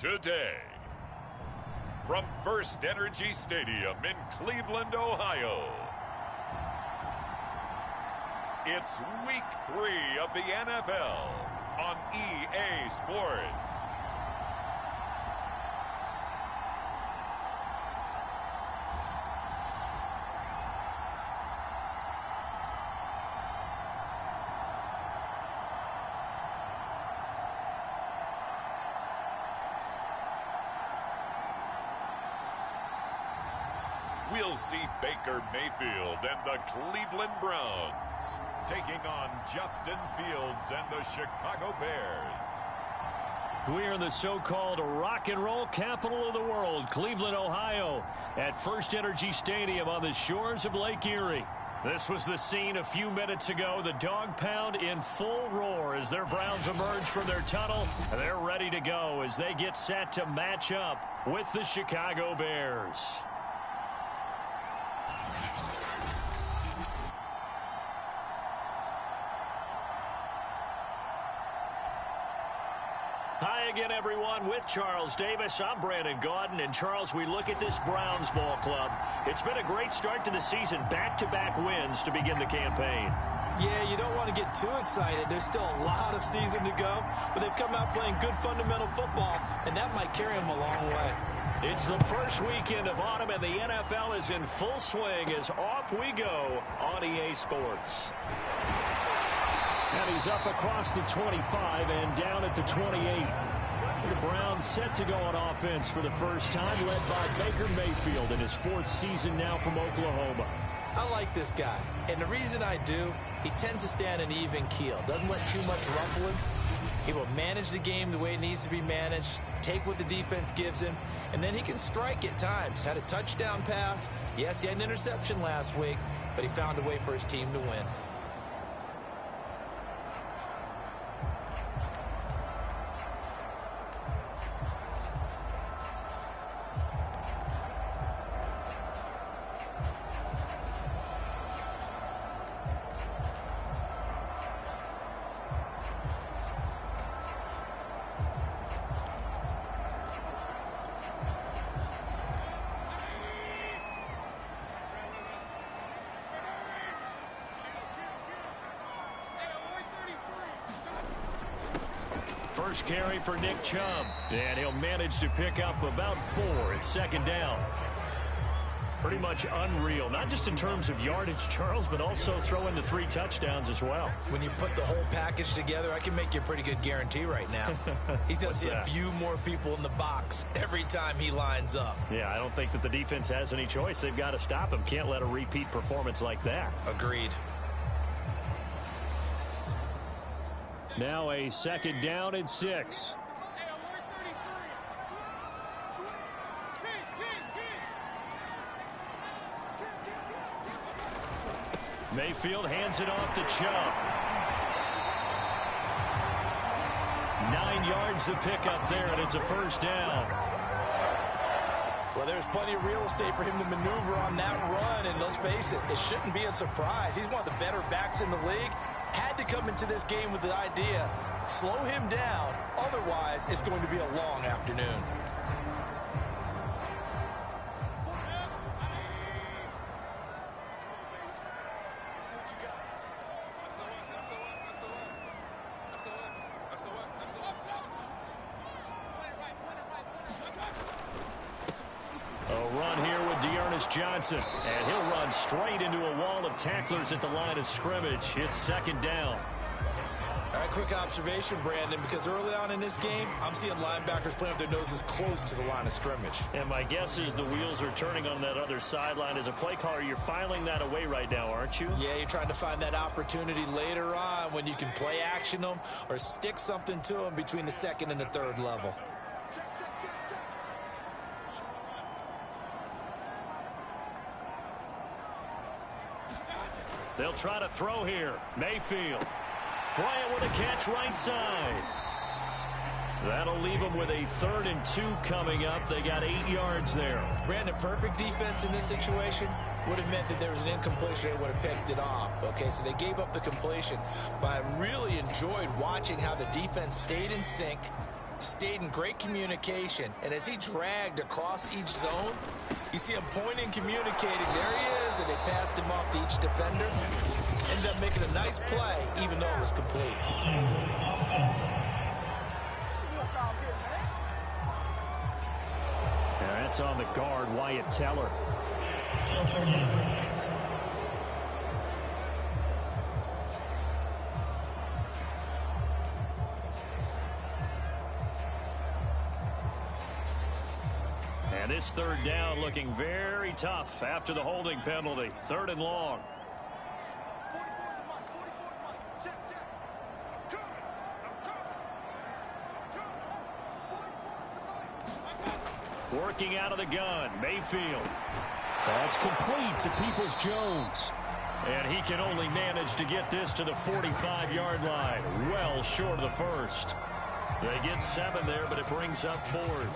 today. From First Energy Stadium in Cleveland, Ohio, it's Week 3 of the NFL on EA Sports. We'll see Baker Mayfield and the Cleveland Browns taking on Justin Fields and the Chicago Bears. We're in the so-called rock and roll capital of the world, Cleveland, Ohio, at First Energy Stadium on the shores of Lake Erie. This was the scene a few minutes ago. The dog pound in full roar as their Browns emerge from their tunnel. They're ready to go as they get set to match up with the Chicago Bears. Hi again, everyone. With Charles Davis, I'm Brandon Gaudin. And, Charles, we look at this Browns ball club. It's been a great start to the season. Back-to-back wins to begin the campaign. Yeah, you don't want to get too excited. There's still a lot of season to go. But they've come out playing good fundamental football, and that might carry them a long way. It's the first weekend of autumn, and the NFL is in full swing as off we go on EA Sports. And he's up across the 25 and down at the 28. The Browns set to go on offense for the first time, led by Baker Mayfield in his fourth season now from Oklahoma. I like this guy, and the reason I do, he tends to stay on an even keel. Doesn't let too much ruffle him. He will manage the game the way it needs to be managed, take what the defense gives him, and then he can strike at times. Had a touchdown pass. Yes, he had an interception last week, but he found a way for his team to win. First carry for Nick Chubb, and he'll manage to pick up about 4 at second down. Pretty much unreal, not just in terms of yardage, Charles, but also throw in the 3 touchdowns as well. When you put the whole package together, I can make you a pretty good guarantee right now. He's going to see a few more people in the box every time he lines up. Yeah, I don't think that the defense has any choice. They've got to stop him. Can't let a repeat performance like that. Agreed. Now a second down and 6. Mayfield hands it off to Chubb. 9 yards to pick up there, and it's a first down. Well, there's plenty of real estate for him to maneuver on that run, and let's face it, it shouldn't be a surprise. He's one of the better backs in the league. Had to come into this game with the idea, slow him down, otherwise it's going to be a long afternoon. A run here with Dearness Johnson, and he'll run straight into a wall of tacklers at the line of scrimmage. It's second down. All right, quick observation, Brandon, because early on in this game, I'm seeing linebackers playing with their noses close to the line of scrimmage. And my guess is the wheels are turning on that other sideline. As a play caller, you're filing that away right now, aren't you? Yeah, you're trying to find that opportunity later on when you can play action them or stick something to them between the second and the third level. They'll try to throw here. Mayfield. Bryant with a catch right side. That'll leave them with a 3rd and 2 coming up. They got 8 yards there. Brandon, perfect defense in this situation would have meant that there was an incompletion. They would have picked it off. Okay, so they gave up the completion. But I really enjoyed watching how the defense stayed in sync, stayed in great communication. And as he dragged across each zone, you see him pointing, communicating. There he is, and they passed him off to each defender. Ended up making a nice play, even though it was complete. That's on the guard, Wyatt Teller. And this third down looking very tough after the holding penalty. 3rd and long. Working out of the gun, Mayfield. That's complete to Peoples-Jones. And he can only manage to get this to the 45-yard line. Well short of the first. They get 7 there, but it brings up 4th.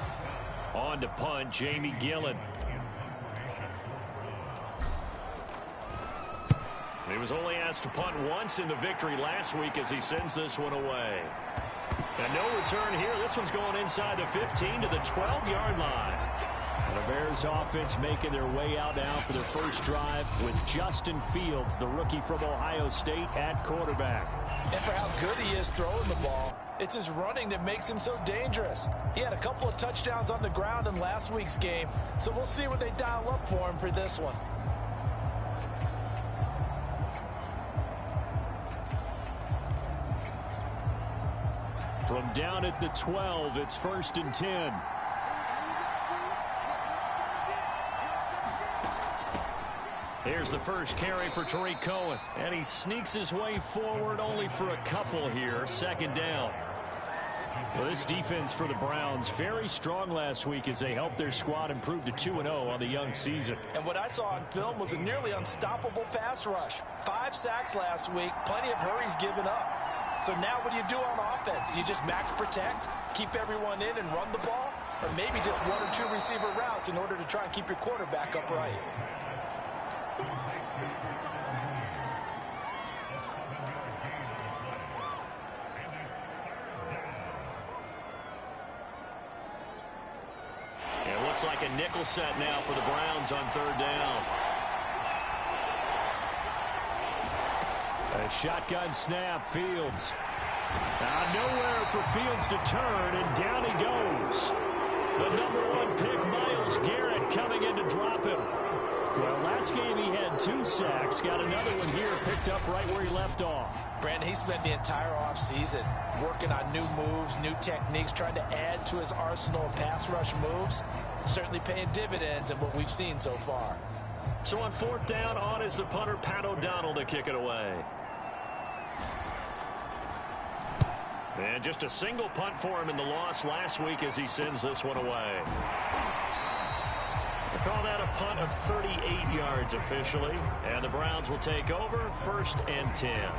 On to punt, Jamie Gillen. He was only asked to punt once in the victory last week as he sends this one away. And no return here. This one's going inside the 15 to the 12-yard line. And the Bears offense making their way out now for their first drive with Justin Fields, the rookie from Ohio State, at quarterback. And for how good he is throwing the ball, it's his running that makes him so dangerous. He had a couple of touchdowns on the ground in last week's game, so we'll see what they dial up for him for this one. From down at the 12, it's 1st and 10. Here's the first carry for Tariq Cohen. And he sneaks his way forward only for a couple here. 2nd down. Well, this defense for the Browns, very strong last week as they helped their squad improve to 2-0 on the young season. And what I saw on film was a nearly unstoppable pass rush. 5 sacks last week, plenty of hurries given up. So now what do you do on offense? You just max protect, keep everyone in and run the ball, or maybe just 1 or 2 receiver routes in order to try and keep your quarterback upright. It looks like a nickel set now for the Browns on 3rd down. A shotgun snap, Fields. Nowhere for Fields to turn, and down he goes. The #1 pick, Myles Garrett, coming in to drop him. Well, last game he had 2 sacks. Got another one here, picked up right where he left off. Brandon, he spent the entire offseason working on new moves, new techniques, trying to add to his arsenal of pass rush moves. Certainly paying dividends in what we've seen so far. So on 4th down, on is the punter, Pat O'Donnell, to kick it away. And just a single punt for him in the loss last week as he sends this one away. They call that a punt of 38 yards officially. And the Browns will take over, 1st and 10.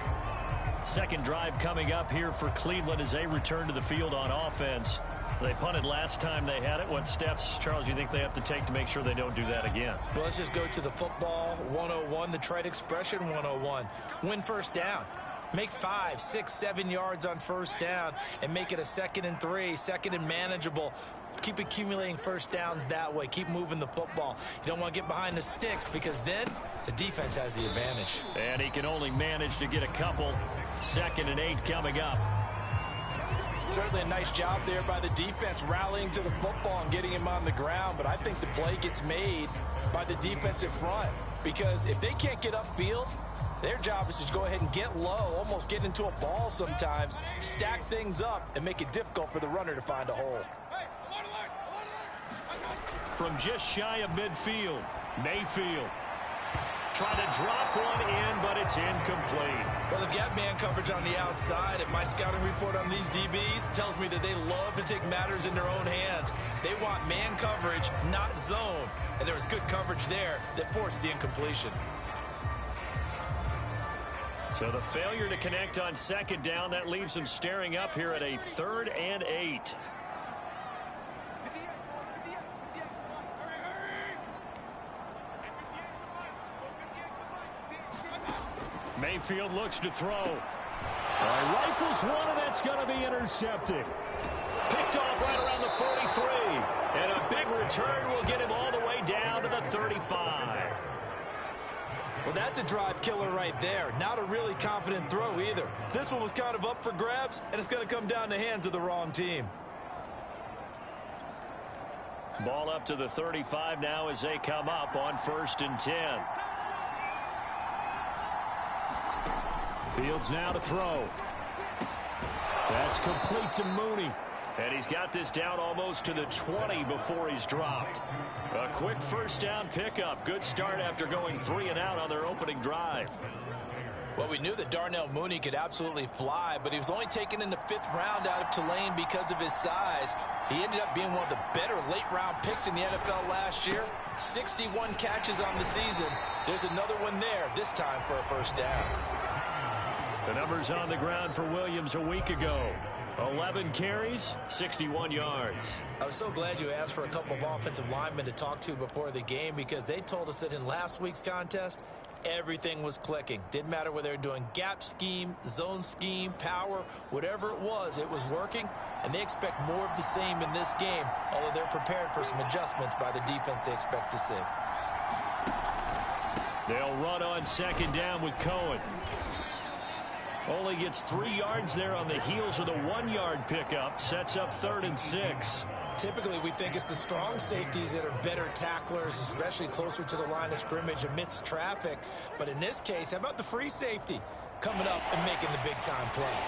Second drive coming up here for Cleveland as they return to the field on offense. They punted last time they had it. What steps, Charles, you think they have to take to make sure they don't do that again? Well, let's just go to the football 101, the trite expression 101. Win 1st down. Make 5, 6, 7 yards on 1st down and make it a 2nd and 3, 2nd and manageable. Keep accumulating 1st downs that way. Keep moving the football. You don't want to get behind the sticks because then the defense has the advantage. And he can only manage to get a couple. 2nd and 8 coming up. Certainly a nice job there by the defense rallying to the football and getting him on the ground. But I think the play gets made by the defensive front because if they can't get upfield, their job is to go ahead and get low, almost get into a ball sometimes, stack things up, and make it difficult for the runner to find a hole. From just shy of midfield, Mayfield. Trying to drop one in, but it's incomplete. Well, they've got man coverage on the outside, and my scouting report on these DBs tells me that they love to take matters in their own hands. They want man coverage, not zone. And there was good coverage there that forced the incompletion. So the failure to connect on 2nd down, that leaves them staring up here at a 3rd and 8. Mayfield looks to throw. Rifles one, and that's going to be intercepted. Picked off right around the 43. And a big return will get him all the way down to the 35. Well, that's a drive killer right there. Not a really confident throw either. This one was kind of up for grabs, and it's going to come down the hands of the wrong team. Ball up to the 35 now as they come up on 1st and 10. Fields now to throw. That's complete to Mooney. And he's got this down almost to the 20 before he's dropped. A quick first down pickup. Good start after going 3 and out on their opening drive. Well, we knew that Darnell Mooney could absolutely fly, but he was only taken in the 5th round out of Tulane because of his size. He ended up being one of the better late-round picks in the NFL last year. 61 catches on the season. There's another one there, this time for a first down. The numbers on the ground for Williams a week ago. 11 carries, 61 yards. I was so glad you asked for a couple of offensive linemen to talk to before the game because they told us that in last week's contest, everything was clicking. Didn't matter whether they were doing gap scheme, zone scheme, power, whatever it was working. And they expect more of the same in this game, although they're prepared for some adjustments by the defense they expect to see. They'll run on 2nd down with Cohen. Only gets 3 yards there on the heels of the 1-yard pickup. Sets up 3rd and 6. Typically, we think it's the strong safeties that are better tacklers, especially closer to the line of scrimmage amidst traffic. But in this case, how about the free safety coming up and making the big-time play?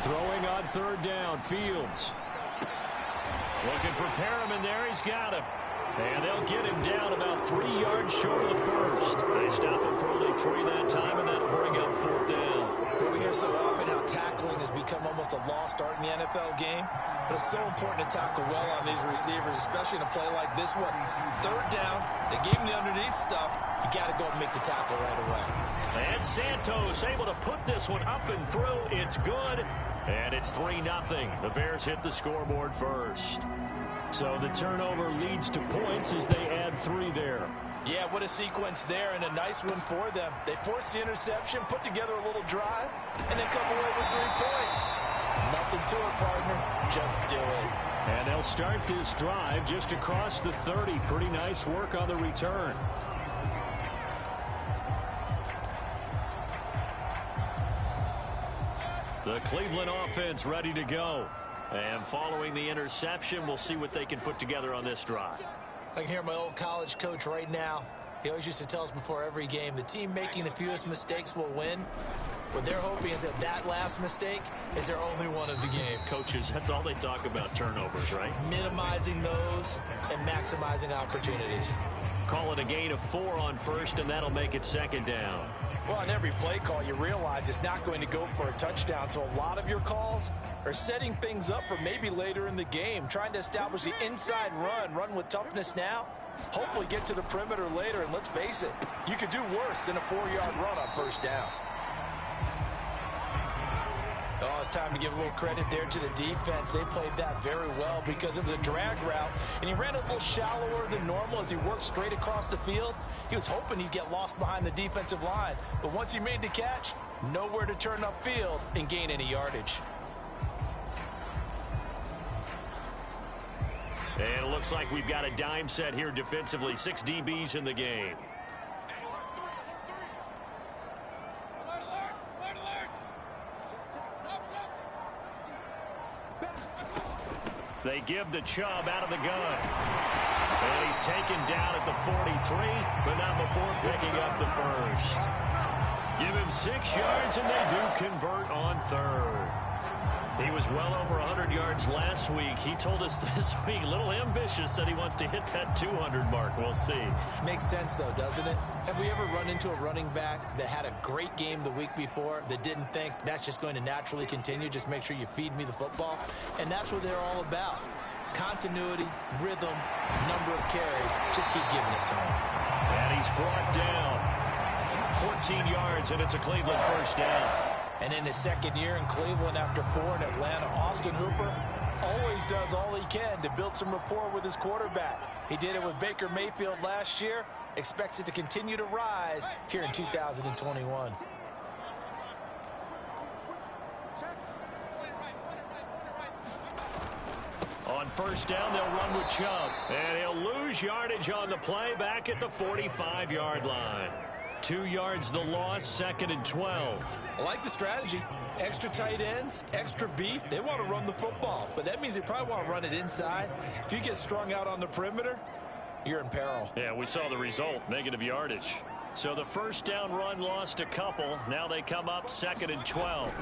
Throwing on 3rd down, Fields. Looking for Perriman there. He's got him. And they'll get him down about 3 yards short of the first. They stop him for only 3 that time, and that'll bring up 4th down. Well, we hear so often how tackling has become almost a lost art in the NFL game. But it's so important to tackle well on these receivers, especially in a play like this one. 3rd down, they gave him the underneath stuff. You got to go and make the tackle right away. And Santos able to put this one up and through. It's good. And it's 3-0. The Bears hit the scoreboard first. So the turnover leads to points as they add 3 there. Yeah, what a sequence there, and a nice one for them. They forced the interception, put together a little drive, and then come away with 3 points. Nothing to it, partner. Just do it. And they'll start this drive just across the 30. Pretty nice work on the return. The Cleveland offense ready to go. And following the interception, we'll see what they can put together on this drive. I can hear my old college coach right now. He always used to tell us before every game, the team making the fewest mistakes will win. What they're hoping is that that last mistake is their only one of the game. Coaches, that's all they talk about, turnovers, right? Minimizing those and maximizing opportunities. Call it a gain of 4 on 1st, and that'll make it 2nd down. Well, on every play call, you realize it's not going to go for a touchdown, so a lot of your calls are setting things up for maybe later in the game, trying to establish the inside run with toughness now, hopefully get to the perimeter later, and let's face it, you could do worse than a 4-yard run on 1st down. Oh, it's time to give a little credit there to the defense. They played that very well because it was a drag route, and he ran a little shallower than normal as he worked straight across the field. He was hoping he'd get lost behind the defensive line, but once he made the catch, nowhere to turn upfield and gain any yardage. And it looks like we've got a dime set here defensively. 6 DBs in the game. They give the Chubb out of the gun. And he's taken down at the 43, but not before picking up the first. Give him 6 yards, and they do convert on 3rd. He was well over 100 yards last week. He told us this week, a little ambitious, said he wants to hit that 200 mark. We'll see. Makes sense, though, doesn't it? Have we ever run into a running back that had a great game the week before that didn't think that's just going to naturally continue? Just make sure you feed me the football. And that's what they're all about. Continuity, rhythm, number of carries. Just keep giving it to him. And he's brought down 14 yards, and it's a Cleveland first down. And in his 2nd year in Cleveland after 4 in Atlanta, Austin Hooper always does all he can to build some rapport with his quarterback. He did it with Baker Mayfield last year. Expects it to continue to rise here in 2021. On first down, they'll run with Chubb. And he'll lose yardage on the play back at the 45-yard line. 2 yards the loss, 2nd and 12. I like the strategy. Extra tight ends, extra beef. They want to run the football, but that means they probably want to run it inside. If you get strung out on the perimeter, you're in peril. Yeah, we saw the result, negative yardage. So the first down run lost a couple. Now they come up 2nd and 12.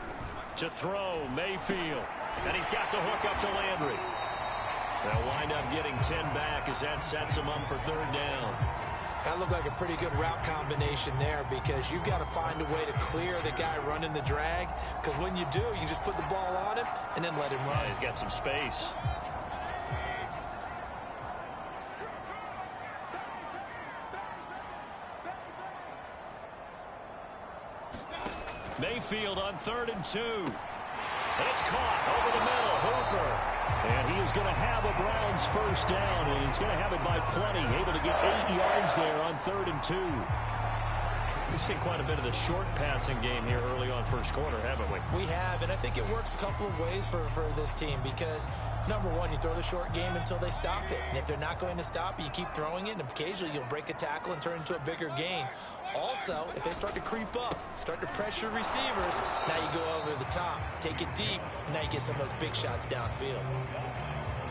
To throw, Mayfield. And he's got the hook up to Landry. They'll wind up getting 10 back as that sets them up for 3rd down. That looked like a pretty good route combination there because you've got to find a way to clear the guy running the drag, because when you do, you just put the ball on him and then let him run. Yeah, he's got some space. Mayfield on 3rd and 2. And it's caught over the middle. Hooper. And he is going to have a Browns first down, and he's going to have it by plenty. Able to get 8 yards there on 3rd and 2. We've seen quite a bit of the short passing game here early on first quarter, haven't we? We have, and I think it works a couple of ways for this team because, number one, you throw the short game until they stop it. And if they're not going to stop it, you keep throwing it, and occasionally you'll break a tackle and turn into a bigger gain. Also, if they start to creep up, start to pressure receivers, now you go over the top, take it deep, and now you get some of those big shots downfield.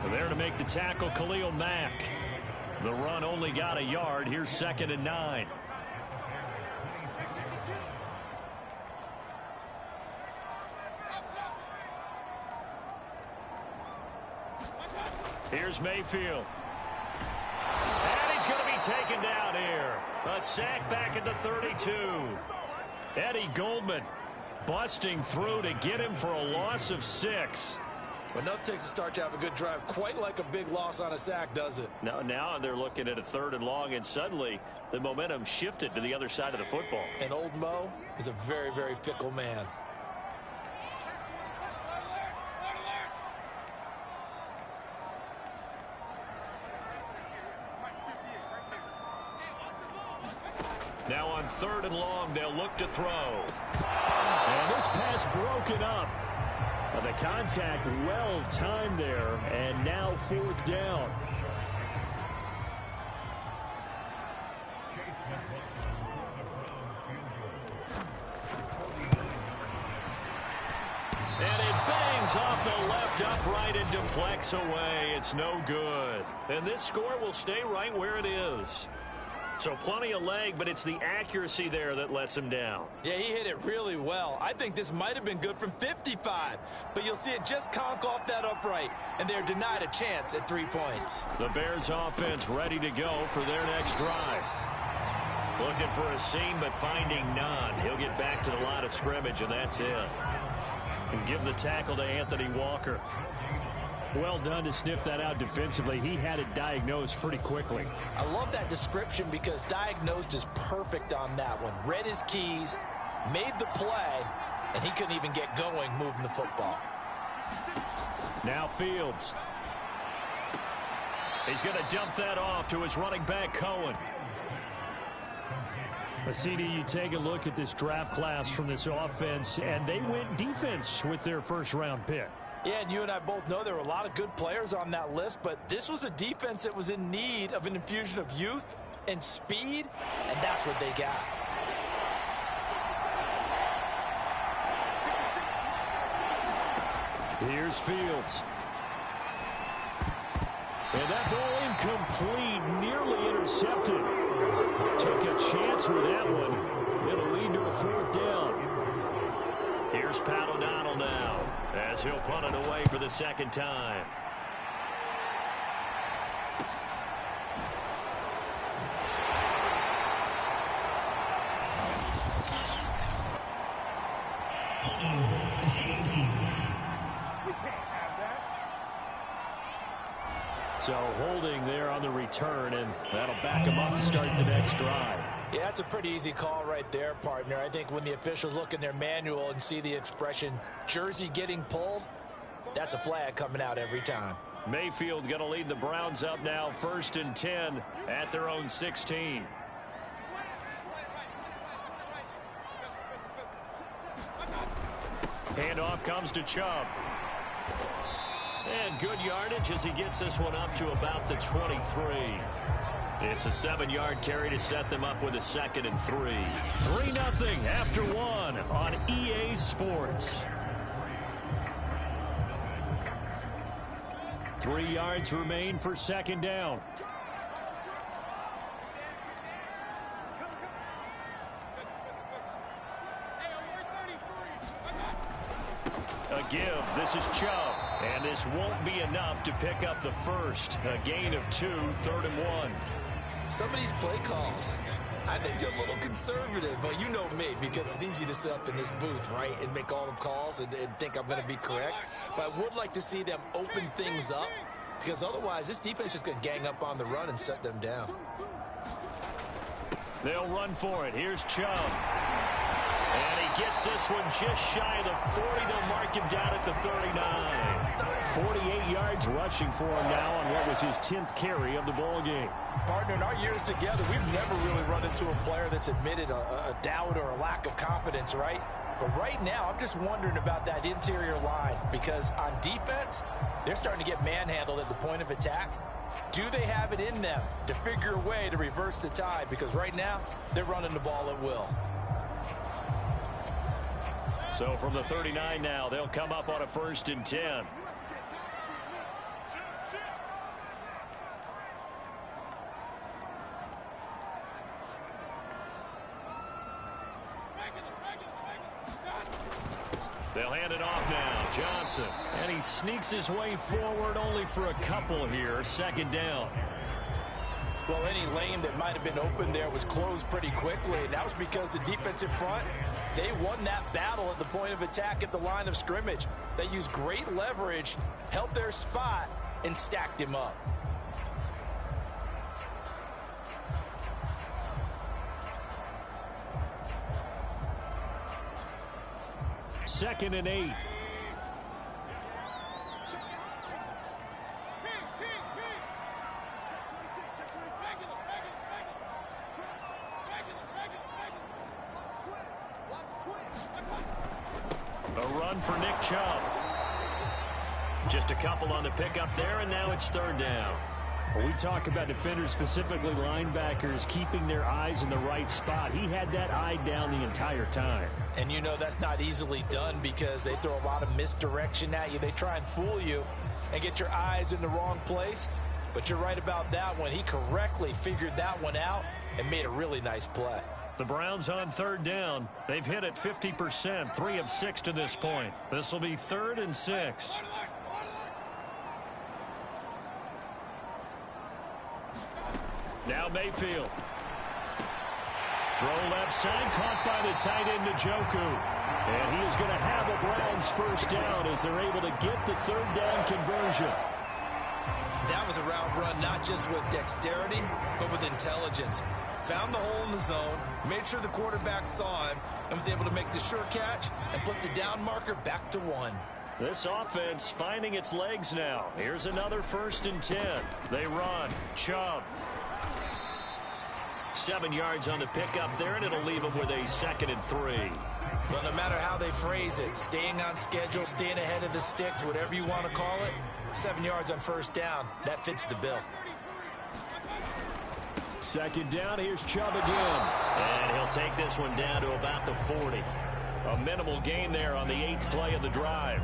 Well, there to make the tackle, Khalil Mack. The run only got a yard. Here's 2nd and 9. Here's Mayfield. And he's going to be taken down here. A sack back at the 32. Eddie Goldman busting through to get him for a loss of 6. Well, enough takes a start to have a good drive. Quite like a big loss on a sack, does it? Now they're looking at a 3rd and long, and suddenly the momentum shifted to the other side of the football. And old Mo is a very, very fickle man. Now on 3rd and long, they'll look to throw. And this pass broken up. The contact well timed there, and now 4th down. And it bangs off the left upright and deflects away. It's no good. And this score will stay right where it is. So plenty of leg, but it's the accuracy there that lets him down. Yeah, he hit it really well. I think this might have been good from 55, but you'll see it just conk off that upright, and they're denied a chance at 3 points. The Bears offense ready to go for their next drive. Looking for a seam, but finding none. He'll get back to the line of scrimmage, and that's it. And give the tackle to Anthony Walker. Well done to sniff that out defensively. He had it diagnosed pretty quickly. I love that description because diagnosed is perfect on that one. Read his keys, made the play, and he couldn't even get going moving the football. Now Fields. He's going to dump that off to his running back, Cohen. CD, you take a look at this draft class from this offense, and they went defense with their first-round pick. Yeah, and you and I both know there were a lot of good players on that list, but this was a defense that was in need of an infusion of youth and speed, and that's what they got. Here's Fields. And that ball incomplete, nearly intercepted. Took a chance with that one. It'll lead to a 4th down. Here's Pat O'Donnell now, as he'll punt it away for the 2nd time. So holding there on the return, and that'll back him up to start the next drive. Yeah, that's a pretty easy call right there, partner. I think when the officials look in their manual and see the expression jersey getting pulled, that's a flag coming out every time. Mayfield going to lead the Browns up now, 1st and 10 at their own 16. Handoff comes to Chubb. And good yardage as he gets this one up to about the 23. It's a 7-yard carry to set them up with a 2nd and 3. 3-0 after 1 on EA Sports. 3 yards remain for 2nd down. A give. This is Chubb. And this won't be enough to pick up the first. A gain of 2, 3rd and 1. Some of these play calls, I think they're a little conservative, but you know me, because it's easy to sit up in this booth, right, and make all the calls and think I'm going to be correct. But I would like to see them open things up, because otherwise this defense is going to gang up on the run and shut them down. They'll run for it. Here's Chubb. And he gets this one just shy of the 40. They'll mark him down at the 39. 48 yards rushing for him now on what was his 10th carry of the ball game. Partner, in our years together, we've never really run into a player that's admitted a doubt or a lack of confidence, right? But right now, I'm just wondering about that interior line, because on defense, they're starting to get manhandled at the point of attack. Do they have it in them to figure a way to reverse the tide? Because right now, they're running the ball at will. So from the 39 now, they'll come up on a 1st and 10. They'll hand it off now. Johnson. And he sneaks his way forward only for a couple here. 2nd down. Well, any lane that might have been open there was closed pretty quickly, and that was because the defensive front, they won that battle at the point of attack at the line of scrimmage. They used great leverage, held their spot, and stacked him up. Second and 8. A run for Nick Chubb. Just a couple on the pickup there, and now it's 3rd down. When we talk about defenders, specifically linebackers, keeping their eyes in the right spot, he had that eye down the entire time. And you know that's not easily done because they throw a lot of misdirection at you. They try and fool you and get your eyes in the wrong place. But you're right about that one. He correctly figured that one out and made a really nice play. The Browns on 3rd down. They've hit it 50%, 3 of 6 to this point. This will be 3rd and 6. Now Mayfield. Throw left side, caught by the tight end Njoku. And he is going to have a Browns 1st down as they're able to get the 3rd down conversion. That was a route run not just with dexterity, but with intelligence. Found the hole in the zone, made sure the quarterback saw him, and was able to make the sure catch and flip the down marker back to 1. This offense finding its legs now. Here's another 1st and 10. They run. Chubb. 7 yards on the pickup there, and it'll leave them with a 2nd and 3. Well, no matter how they phrase it, staying on schedule, staying ahead of the sticks, whatever you want to call it, 7 yards on 1st down, that fits the bill. 2nd down, here's Chubb again. And he'll take this one down to about the 40. A minimal gain there on the 8th play of the drive.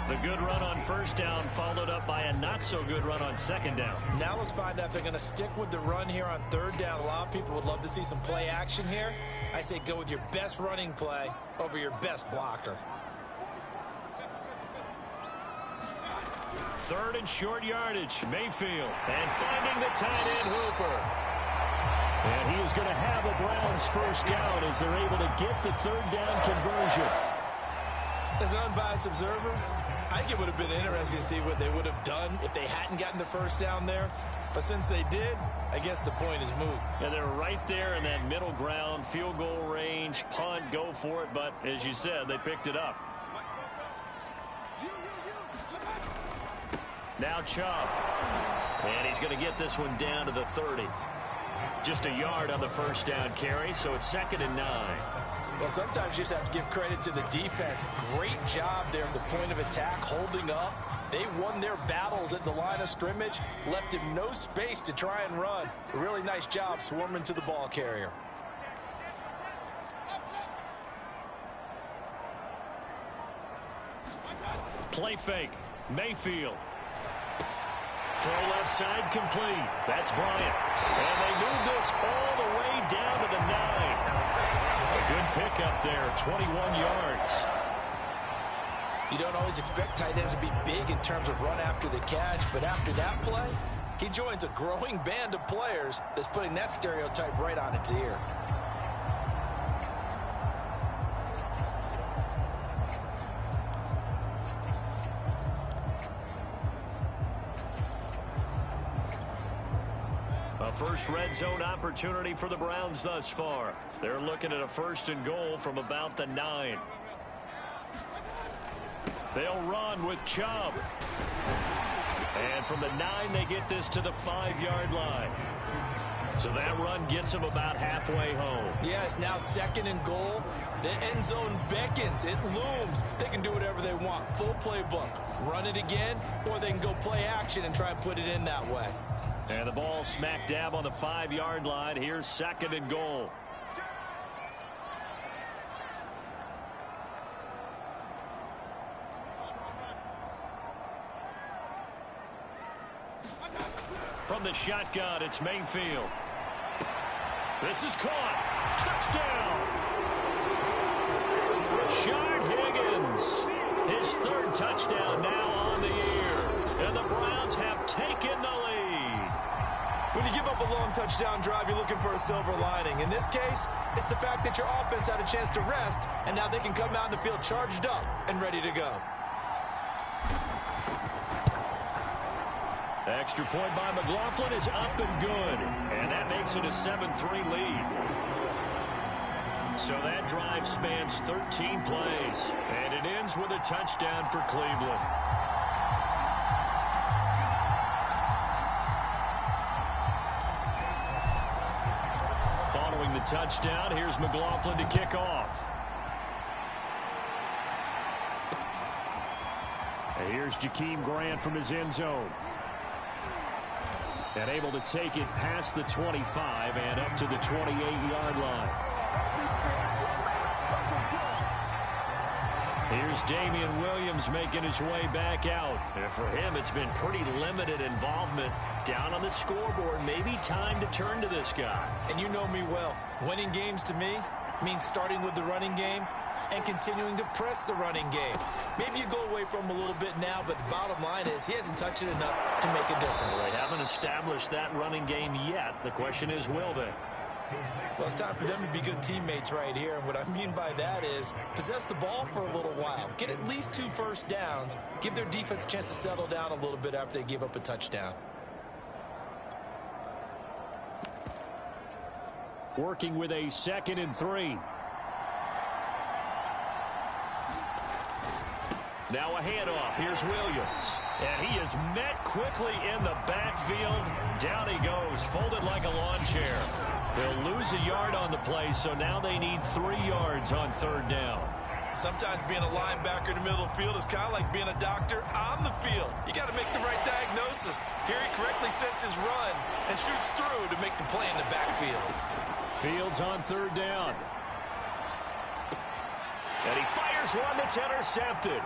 The good run on 1st down followed up by a not-so-good run on 2nd down. Now let's find out if they're going to stick with the run here on 3rd down. A lot of people would love to see some play action here. I say go with your best running play over your best blocker. 3rd and short yardage. Mayfield. And finding the tight end Hooper. And he is going to have a Browns 1st down as they're able to get the 3rd down conversion. As an unbiased observer, I think it would have been interesting to see what they would have done if they hadn't gotten the 1st down there. But since they did, I guess the point is moot. And they're right there in that middle ground, field goal range, punt, go for it. But as you said, they picked it up. Now Chubb. And he's going to get this one down to the 30. Just a yard on the 1st down carry, so it's 2nd and 9. Well, sometimes you just have to give credit to the defense. Great job there at the point of attack, holding up. They won their battles at the line of scrimmage, left him no space to try and run. A really nice job swarming to the ball carrier. Play fake. Mayfield. Throw left side complete. That's Bryant. And they move this all the way down to the 9. A good pickup there, 21 yards. You don't always expect tight ends to be big in terms of run after the catch, but after that play, he joins a growing band of players that's putting that stereotype right on its ear. A first red zone opportunity for the Browns thus far. They're looking at a 1st and goal from about the 9. They'll run with Chubb. And from the 9, they get this to the 5-yard line. So that run gets them about halfway home. Yeah, it's now 2nd and goal. The end zone beckons. It looms. They can do whatever they want. Full playbook. Run it again, or they can go play action and try and put it in that way. And the ball smack dab on the 5-yard line. Here's 2nd and goal. From the shotgun, it's Mayfield. This is caught. Touchdown! Rashard Higgins. His 3rd touchdown now on the year. And the Browns have taken the lead. When you give up a long touchdown drive, you're looking for a silver lining. In this case, it's the fact that your offense had a chance to rest, and now they can come out in the field charged up and ready to go. Extra point by McLaughlin is up and good. And that makes it a 7-3 lead. So that drive spans 13 plays. And it ends with a touchdown for Cleveland. Following the touchdown, here's McLaughlin to kick off. And here's Jakeem Grant from his end zone. And able to take it past the 25 and up to the 28-yard line. Here's Damian Williams making his way back out. And for him, it's been pretty limited involvement down on the scoreboard. Maybe time to turn to this guy. And you know me well. Winning games to me means starting with the running game and continuing to press the running game. Maybe you go away from him a little bit now, but the bottom line is he hasn't touched it enough to make a difference. They haven't established that running game yet. The question is, will they? Well, it's time for them to be good teammates right here. And what I mean by that is possess the ball for a little while. Get at least 2 first downs. Give their defense a chance to settle down a little bit after they give up a touchdown. Working with a 2nd and 3. Now a handoff. Here's Williams. And he is met quickly in the backfield. Down he goes, folded like a lawn chair. They'll lose a yard on the play, so now they need 3 yards on 3rd down. Sometimes being a linebacker in the middle of the field is kind of like being a doctor on the field. You got to make the right diagnosis. Here he correctly sets his run and shoots through to make the play in the backfield. Fields on 3rd down. And he fires one that's intercepted.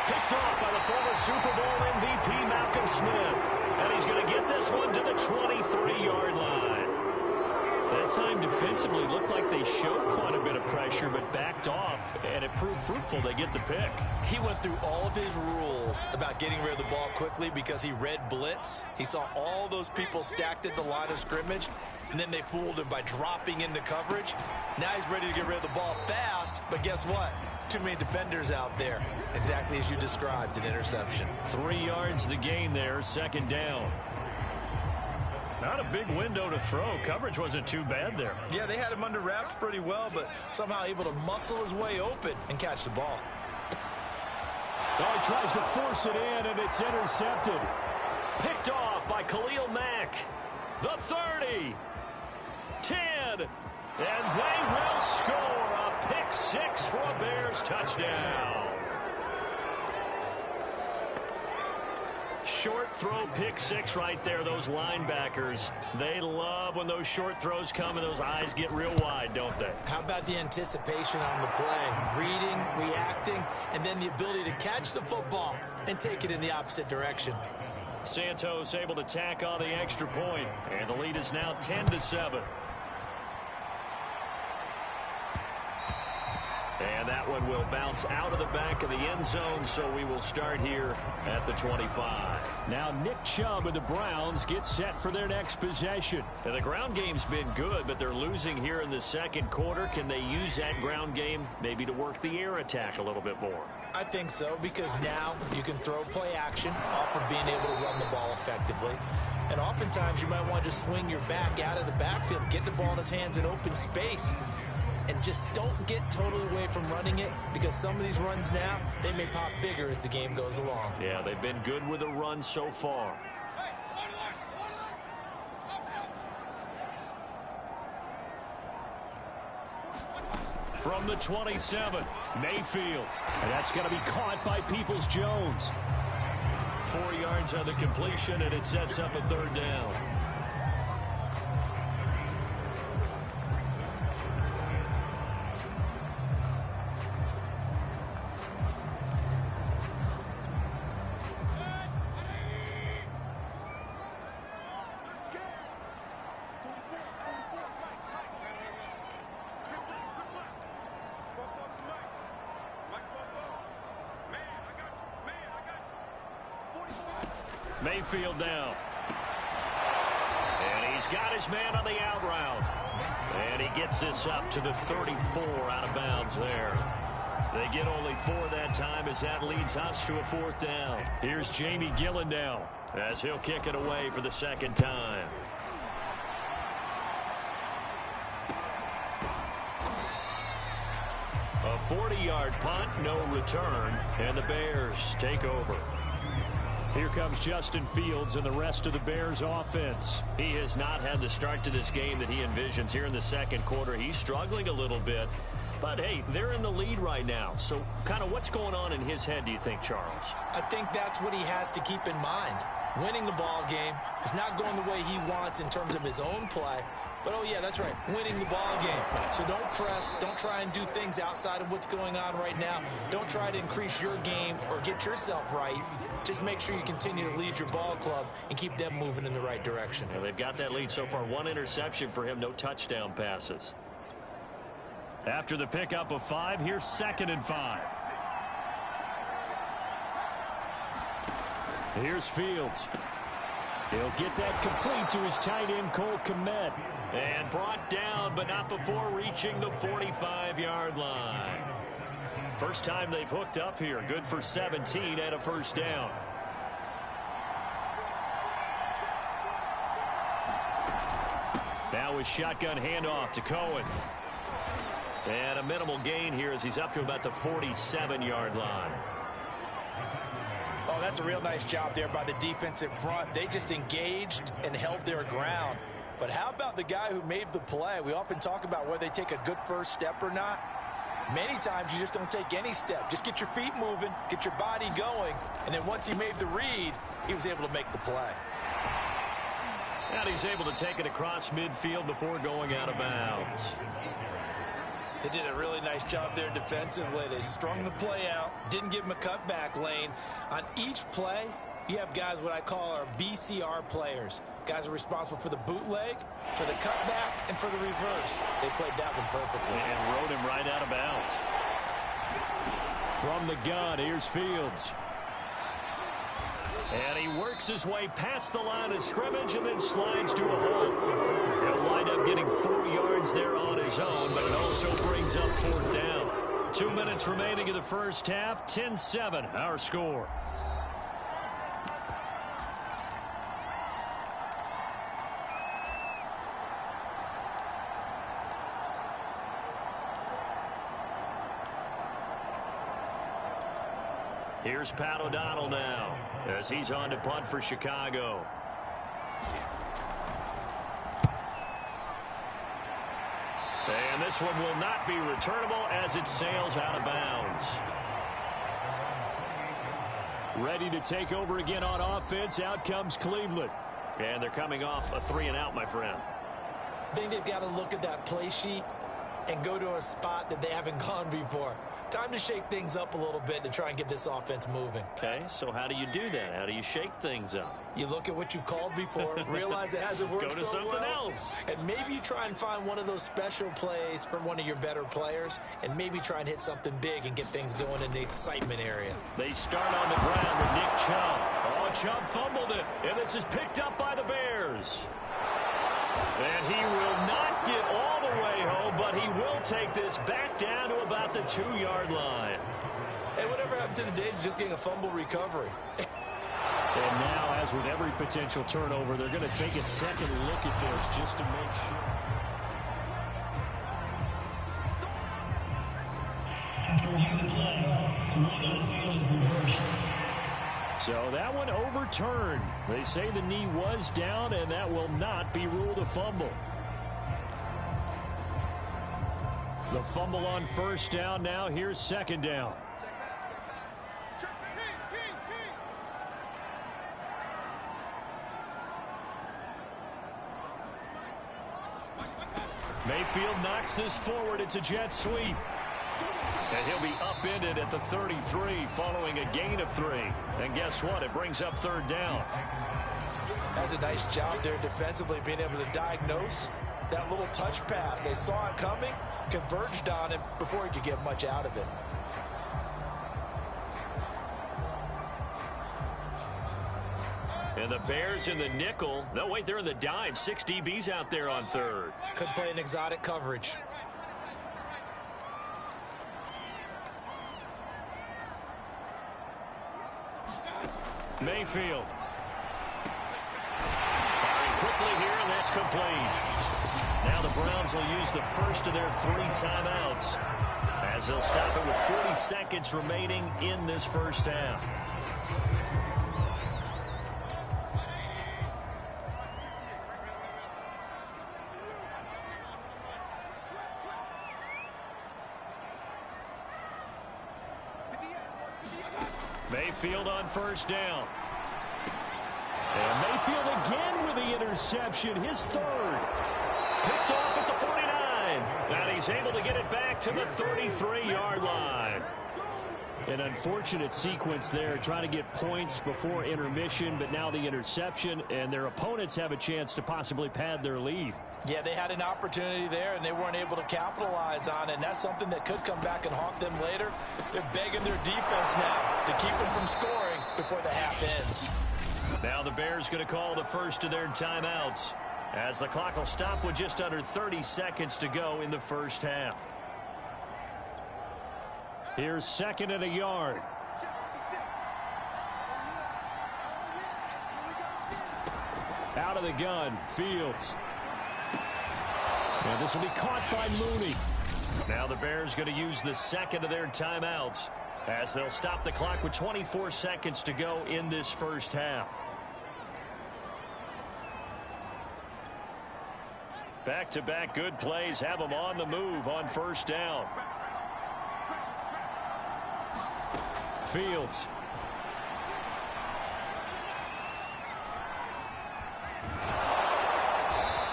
Picked off by the former Super Bowl MVP Malcolm Smith. And he's going to get this one to the 23-yard line. That time defensively looked like they showed quite a bit of pressure but backed off, and it proved fruitful. They get the pick. He went through all of his rules about getting rid of the ball quickly because he read blitz. He saw all those people stacked at the line of scrimmage, and then they fooled him by dropping into coverage. Now he's ready to get rid of the ball fast, but guess what? Too many defenders out there. Exactly as you described, an interception. 3 yards the gain there, 2nd down. Not a big window to throw. Coverage wasn't too bad there. Yeah, they had him under wraps pretty well, but somehow able to muscle his way open and catch the ball. Oh, he tries to force it in, and it's intercepted. Picked off by Khalil Mack. The 30. 10. And they will score. A pick six for a Bears touchdown. Short throw pick six right there. Those linebackers, they love when those short throws come and those eyes get real wide, don't they? How about the anticipation on the play? Reading, reacting, and then the ability to catch the football and take it in the opposite direction. Santos able to tack on the extra point, and the lead is now 10-7. And that one will bounce out of the back of the end zone, so we will start here at the 25. Now Nick Chubb and the Browns get set for their next possession. And the ground game's been good, but they're losing here in the second quarter. Can they use that ground game maybe to work the air attack a little bit more? I think so, because now you can throw play action off of being able to run the ball effectively. And oftentimes you might want to just swing your back out of the backfield, get the ball in his hands in open space. And just don't get totally away from running it, because some of these runs now, they may pop bigger as the game goes along. Yeah, they've been good with the run so far. From the 27, Mayfield. And that's going to be caught by Peoples-Jones. 4 yards on the completion, and it sets up a third down. Mayfield down. And he's got his man on the out route. And he gets this up to the 34 out of bounds there. They get only 4 that time as that leads us to a fourth down. Here's Jamie Gillen now as he'll kick it away for the second time. A 40-yard punt, no return, and the Bears take over. Here comes Justin Fields and the rest of the Bears offense. He has not had the start to this game that he envisions here in the second quarter. He's struggling a little bit. But, hey, they're in the lead right now. So kind of what's going on in his head, do you think, Charles? I think that's what he has to keep in mind. Winning the ball game is not going the way he wants in terms of his own play. But, oh, yeah, that's right, winning the ball game. So don't press. Don't try and do things outside of what's going on right now. Don't try to increase your game or get yourself right. Just make sure you continue to lead your ball club and keep them moving in the right direction. And they've got that lead so far. 1 interception for him, no touchdown passes. After the pickup of 5, here's 2nd and 5. Here's Fields. He'll get that complete to his tight end, Cole Kmet. And brought down, but not before reaching the 45-yard line. First time they've hooked up here. Good for 17 and a first down. Now a shotgun handoff to Cohen. And a minimal gain here as he's up to about the 47-yard line. Oh, that's a real nice job there by the defensive front. They just engaged and held their ground. But how about the guy who made the play? We often talk about whether they take a good first step or not. Many times you just don't take any step. Just get your feet moving, get your body going, and then once he made the read, he was able to make the play. And he's able to take it across midfield before going out of bounds. They did a really nice job there defensively. They strung the play out, didn't give him a cutback lane. On each play, you have guys what I call our BCR players. Guys are responsible for the bootleg, for the cutback, and for the reverse. They played that one perfectly. And rode him right out of bounds. From the gun, here's Fields. And he works his way past the line of scrimmage and then slides to a hole. He'll wind up getting 4 yards there on his own, but it also brings up fourth down. 2 minutes remaining in the first half. 10-7, our score. Here's Pat O'Donnell now as he's on to punt for Chicago. And this one will not be returnable as it sails out of bounds. Ready to take over again on offense. Out comes Cleveland. And they're coming off a 3-and-out, my friend. I think they've got to look at that play sheet and go to a spot that they haven't gone before. Time to shake things up a little bit to try and get this offense moving. Okay, so how do you do that? How do you shake things up? You look at what you've called before, realize it hasn't worked Go to so something well, else. and maybe you try and find one of those special plays for one of your better players, and maybe try and hit something big and get things going in the excitement area. They start on the ground with Nick Chubb. Oh, Chubb fumbled it, and this is picked up by the Bears. And he will not get all the way home, but he will take this back down to about the 2-yard line. Hey, whatever happened to the days of just getting a fumble recovery? And now, as with every potential turnover, they're going to take a second look at this just to make sure. After reviewing the play, the rule on the field is reversed. So that one overturned. They say the knee was down, and that will not be ruled a fumble. The fumble on first down. Now here's second down. Mayfield knocks this forward. It's a jet sweep. And he'll be upended at the 33 following a gain of 3. And guess what? It brings up third down. That's a nice job there defensively, being able to diagnose that little touch pass. They saw it coming, converged on it before he could get much out of it. And the Bears in the nickel. No, wait, they're in the dime. 6 DBs out there on third. Could play an exotic coverage. Mayfield. Firing quickly here, and that's complete. Now the Browns will use the first of their 3 timeouts as they'll stop it with 40 seconds remaining in this first half. Mayfield on first down. And Mayfield again with the interception, his third. Picked off at the 49. And he's able to get it back to the 33-yard line. An unfortunate sequence there, trying to get points before intermission, but now the interception, and their opponents have a chance to possibly pad their lead. Yeah, they had an opportunity there, and they weren't able to capitalize on it, and that's something that could come back and haunt them later. They're begging their defense now to keep them from scoring before the half ends. Now the Bears going to call the first of their timeouts as the clock will stop with just under 30 seconds to go in the first half. Here's second and a yard. Out of the gun, Fields. And this will be caught by Mooney. Now the Bears going to use the second of their timeouts as they'll stop the clock with 24 seconds to go in this first half. Back-to-back good plays have them on the move on first down. Fields.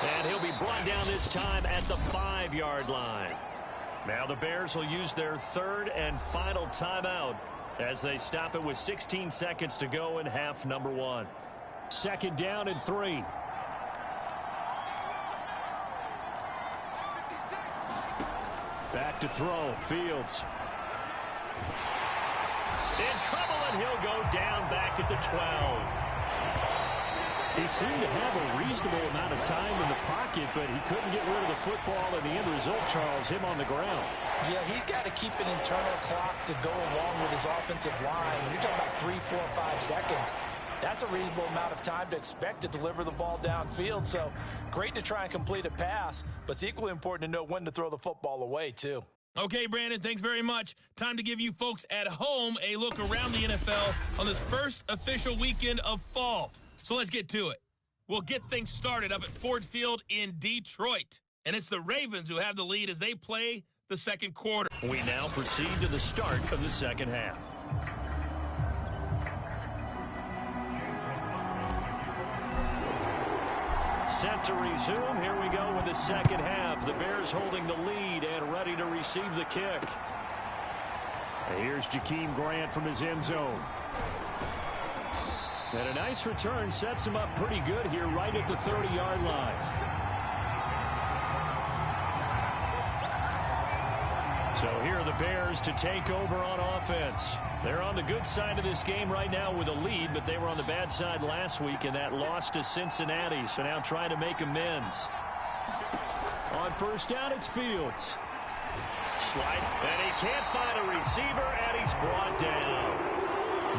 And he'll be brought down this time at the 5-yard line. Now the Bears will use their third and final timeout as they stop it with 16 seconds to go in half number 1. Second down and 3. Back to throw. Fields. In trouble, and he'll go down back at the 12. He seemed to have a reasonable amount of time in the pocket, but he couldn't get rid of the football, and the end result, Charles, him on the ground. Yeah, he's got to keep an internal clock to go along with his offensive line. When you're talking about 3, 4, 5 seconds, that's a reasonable amount of time to expect to deliver the ball downfield. So great to try and complete a pass, but it's equally important to know when to throw the football away, too. Okay, Brandon, thanks very much. Time to give you folks at home a look around the NFL on this first official weekend of fall. So let's get to it. We'll get things started up at Ford Field in Detroit. and it's the Ravens who have the lead as they play the second quarter. We now proceed to the start of the second half. Set to resume. Here we go with the second half. The Bears holding the lead and ready to receive the kick. Here's Jakeem Grant from his end zone. And a nice return sets him up pretty good here right at the 30-yard line. So here are the Bears to take over on offense. They're on the good side of this game right now with a lead, but they were on the bad side last week in that loss to Cincinnati, so now trying to make amends. On first down, it's Fields. Slide, and he can't find a receiver, and he's brought down.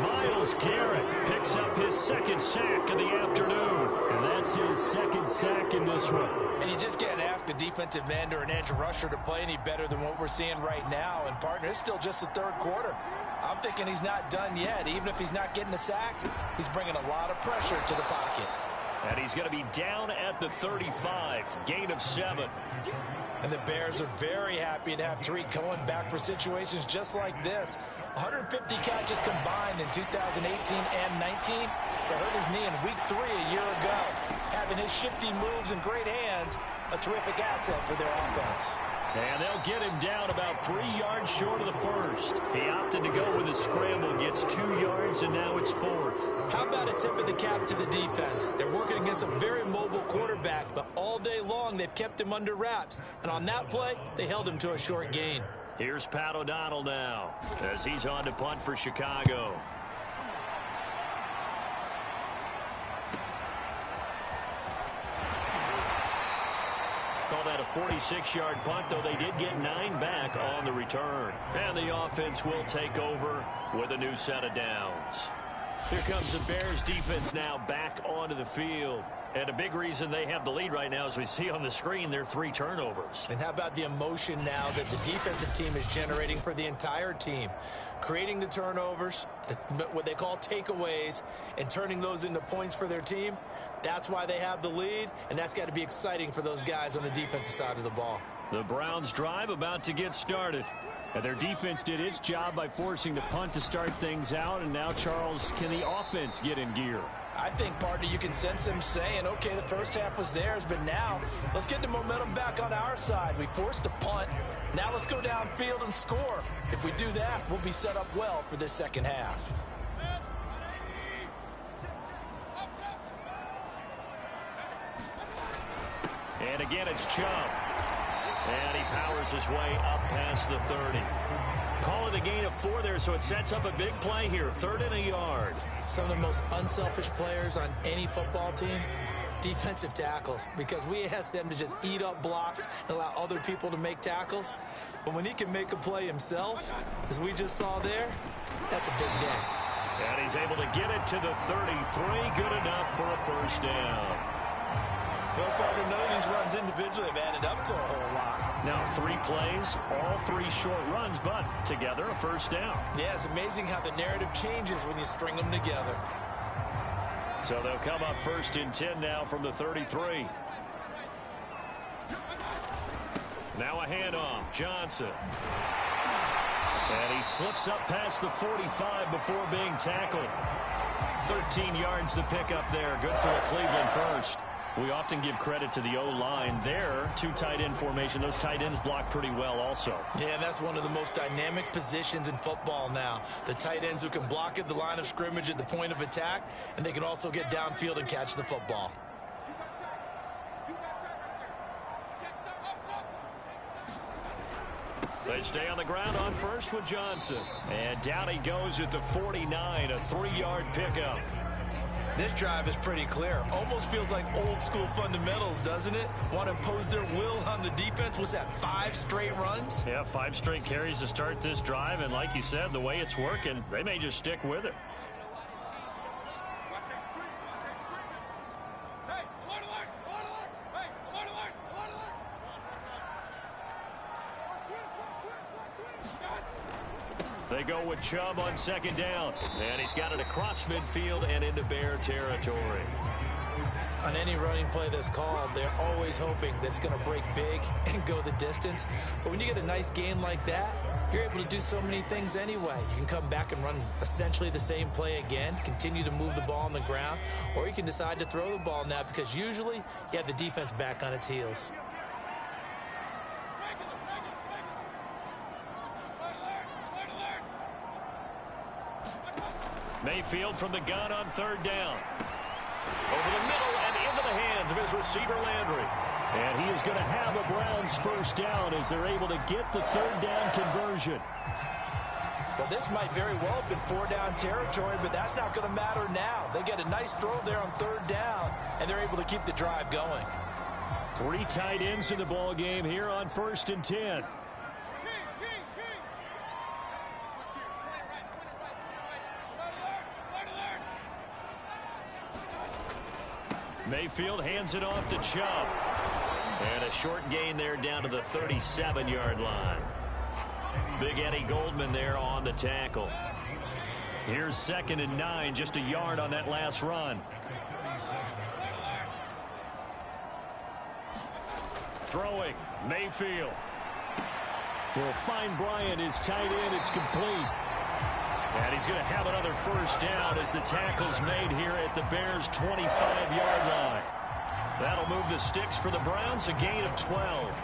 Myles Garrett picks up his second sack of the afternoon. And that's his second sack in this one. And you just can't ask a defensive end or an edge rusher to play any better than what we're seeing right now. And, partner, it's still just the third quarter. I'm thinking he's not done yet. Even if he's not getting a sack, he's bringing a lot of pressure to the pocket. And he's going to be down at the 35, gain of 7. And the Bears are very happy to have Tariq Cohen back for situations just like this. 150 catches combined in 2018 and 19. But hurt his knee in week 3 a year ago. Having his shifty moves and great hands, a terrific asset for their offense. And they'll get him down about 3 yards short of the first. He opted to go with a scramble, gets 2 yards, and now it's 4th. How about a tip of the cap to the defense? They're working against a very mobile quarterback, but all day long they've kept him under wraps. And on that play, they held him to a short gain. Here's Pat O'Donnell now as he's on to punt for Chicago. Call that a 46-yard punt, though they did get 9 back on the return. And the offense will take over with a new set of downs. Here comes the Bears defense now back onto the field. And a big reason they have the lead right now, as we see on the screen, their 3 turnovers. And how about the emotion now that the defensive team is generating for the entire team? Creating the turnovers, what they call takeaways, and turning those into points for their team. That's why they have the lead, and that's got to be exciting for those guys on the defensive side of the ball. The Browns drive about to get started. And their defense did its job by forcing the punt to start things out, and now, Charles, can the offense get in gear? I think, partner, you can sense them saying, okay, the first half was theirs, but now let's get the momentum back on our side. We forced a punt. Now let's go downfield and score. If we do that, we'll be set up well for this second half. And again, it's Chubb. And he powers his way up past the 30. Call it a gain of 4 there, so it sets up a big play here. 3rd and a yard. Some of the most unselfish players on any football team, defensive tackles, because we ask them to just eat up blocks and allow other people to make tackles. But when he can make a play himself, as we just saw there, that's a big day. And he's able to get it to the 33. Good enough for a first down. Well, partner, none of these runs individually have added up to a whole lot. Now 3 plays, all 3 short runs, but together a first down. Yeah, it's amazing how the narrative changes when you string them together. So they'll come up 1st and 10 now from the 33. Now a handoff, Johnson. And he slips up past the 45 before being tackled. 13 yards to pick up there. Good for a Cleveland first. We often give credit to the O-line there. 2 tight end formation. Those tight ends block pretty well also. Yeah, that's one of the most dynamic positions in football now. The tight ends who can block at the line of scrimmage at the point of attack, and they can also get downfield and catch the football. They stay on the ground on first with Johnson. And down he goes at the 49, a 3-yard pickup. This drive is pretty clear. Almost feels like old school fundamentals, doesn't it? Want to impose their will on the defense. Was that 5 straight runs? Yeah, 5 straight carries to start this drive. And like you said, the way it's working, they may just stick with it. They go with Chubb on 2nd down. And he's got it across midfield and into Bear territory. On any running play that's called, they're always hoping that it's going to break big and go the distance. But when you get a nice game like that, you're able to do so many things anyway. You can come back and run essentially the same play again, continue to move the ball on the ground, or you can decide to throw the ball now because usually you have the defense back on its heels. Mayfield from the gun on third down. Over the middle and into the hands of his receiver, Landry. And he is going to have a Browns first down as they're able to get the third down conversion. Well, this might very well have been 4-down territory, but that's not going to matter now. They get a nice throw there on third down, and they're able to keep the drive going. 3 tight ends in the ball game here on 1st and 10. Mayfield hands it off to Chubb. And a short gain there down to the 37-yard line. Big Eddie Goldman there on the tackle. Here's 2nd and 9, just a yard on that last run. Throwing, Mayfield. Will find Bryant, his tight end. It's complete. And he's going to have another first down as the tackle's made here at the Bears' 25-yard line. That'll move the sticks for the Browns, a gain of 12.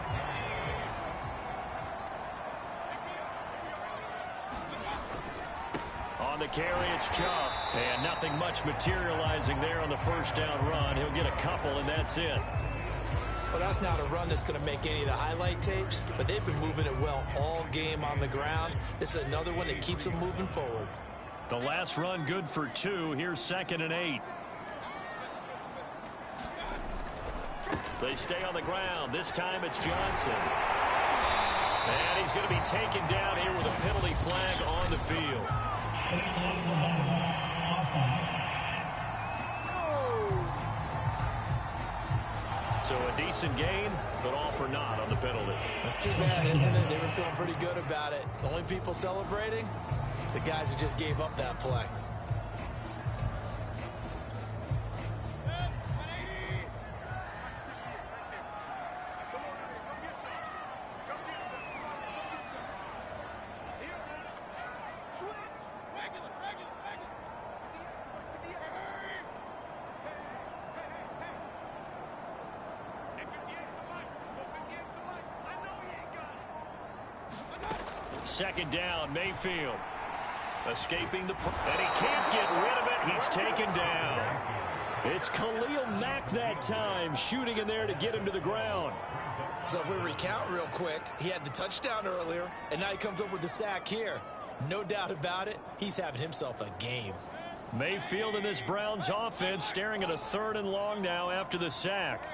On the carry, it's Chubb. And nothing much materializing there on the first down run. He'll get a couple, and that's it. Well, that's not a run that's going to make any of the highlight tapes, but they've been moving it well all game on the ground. This is another one that keeps them moving forward. The last run good for 2. Here's 2nd and 8. They stay on the ground. This time it's Johnson. And he's going to be taken down here with a penalty flag on the field. So a decent gain, but all for naught on the penalty. That's too bad, isn't it? They were feeling pretty good about it. The only people celebrating, the guys who just gave up that play. Second down, Mayfield. Escaping the... And he can't get rid of it. He's taken down. It's Khalil Mack that time, shooting in there to get him to the ground. So if we recount real quick, he had the touchdown earlier, and now he comes up with the sack here. No doubt about it, he's having himself a game. Mayfield in this Browns offense staring at a 3rd and long now after the sack.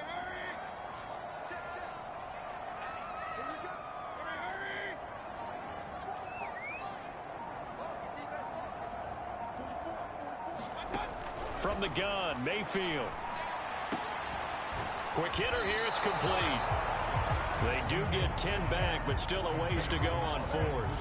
From the gun, Mayfield. Quick hitter here, it's complete. They do get 10 back, but still a ways to go on 4th.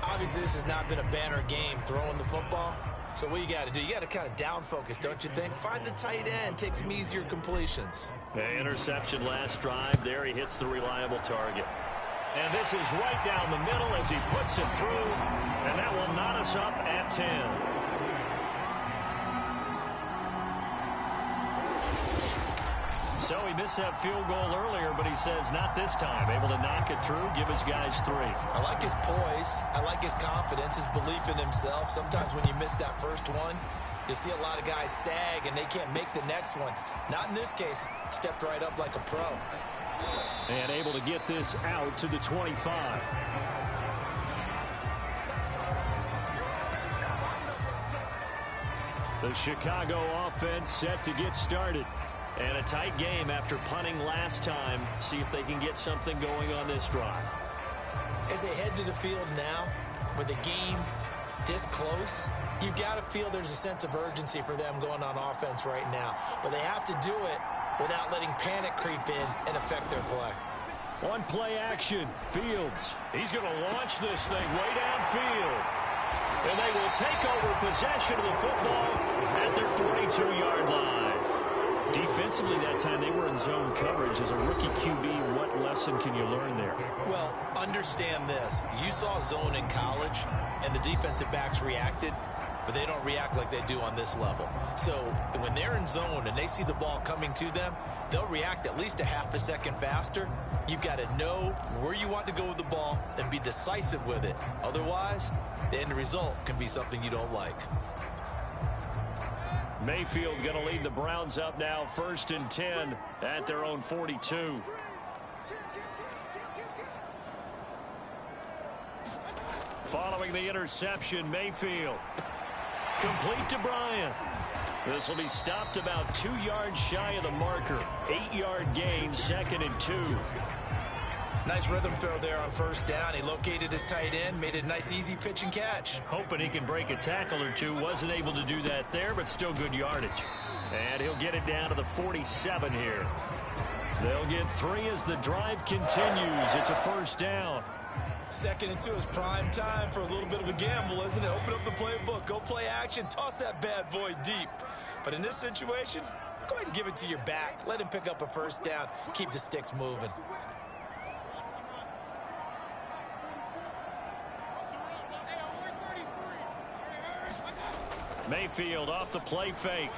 Obviously, this has not been a banner game throwing the football. So what you got to do, you got to kind of down focus, don't you think? Find the tight end, take some easier completions. Interception last drive. There he hits the reliable target. And this is right down the middle as he puts it through. And that will knot us up at 10. So he missed that field goal earlier, but he says not this time. Able to knock it through, give his guys 3. I like his poise. I like his confidence, his belief in himself. Sometimes when you miss that first one, you see a lot of guys sag and they can't make the next one. Not in this case. Stepped right up like a pro. And able to get this out to the 25. The Chicago offense set to get started. And a tight game after punting last time. See if they can get something going on this drive. As they head to the field now, with the game this close, you've got to feel there's a sense of urgency for them going on offense right now. But they have to do it without letting panic creep in and affect their play. On play action, Fields. He's going to launch this thing way downfield. And they will take over possession of the football at their 42-yard line. Defensively that time, they were in zone coverage. As a rookie QB, what lesson can you learn there? Well, understand this. You saw zone in college, and the defensive backs reacted, but they don't react like they do on this level. So when they're in zone and they see the ball coming to them, they'll react at least a half a second faster. You've got to know where you want to go with the ball and be decisive with it. Otherwise, the end result can be something you don't like. Mayfield going to lead the Browns up now, 1st and 10 at their own 42. Following the interception, Mayfield. Complete to Bryant. This will be stopped about 2 yards shy of the marker. 8-yard gain, 2nd and 2. Nice rhythm throw there on 1st down. He located his tight end, made it a nice, easy pitch and catch. Hoping he can break a tackle or two. Wasn't able to do that there, but still good yardage. And he'll get it down to the 47 here. They'll get 3 as the drive continues. It's a 1st down. 2nd and 2 is prime time for a little bit of a gamble, isn't it? Open up the playbook, go play action, toss that bad boy deep. But in this situation, go ahead and give it to your back. Let him pick up a 1st down. Keep the sticks moving. Mayfield off the play fake.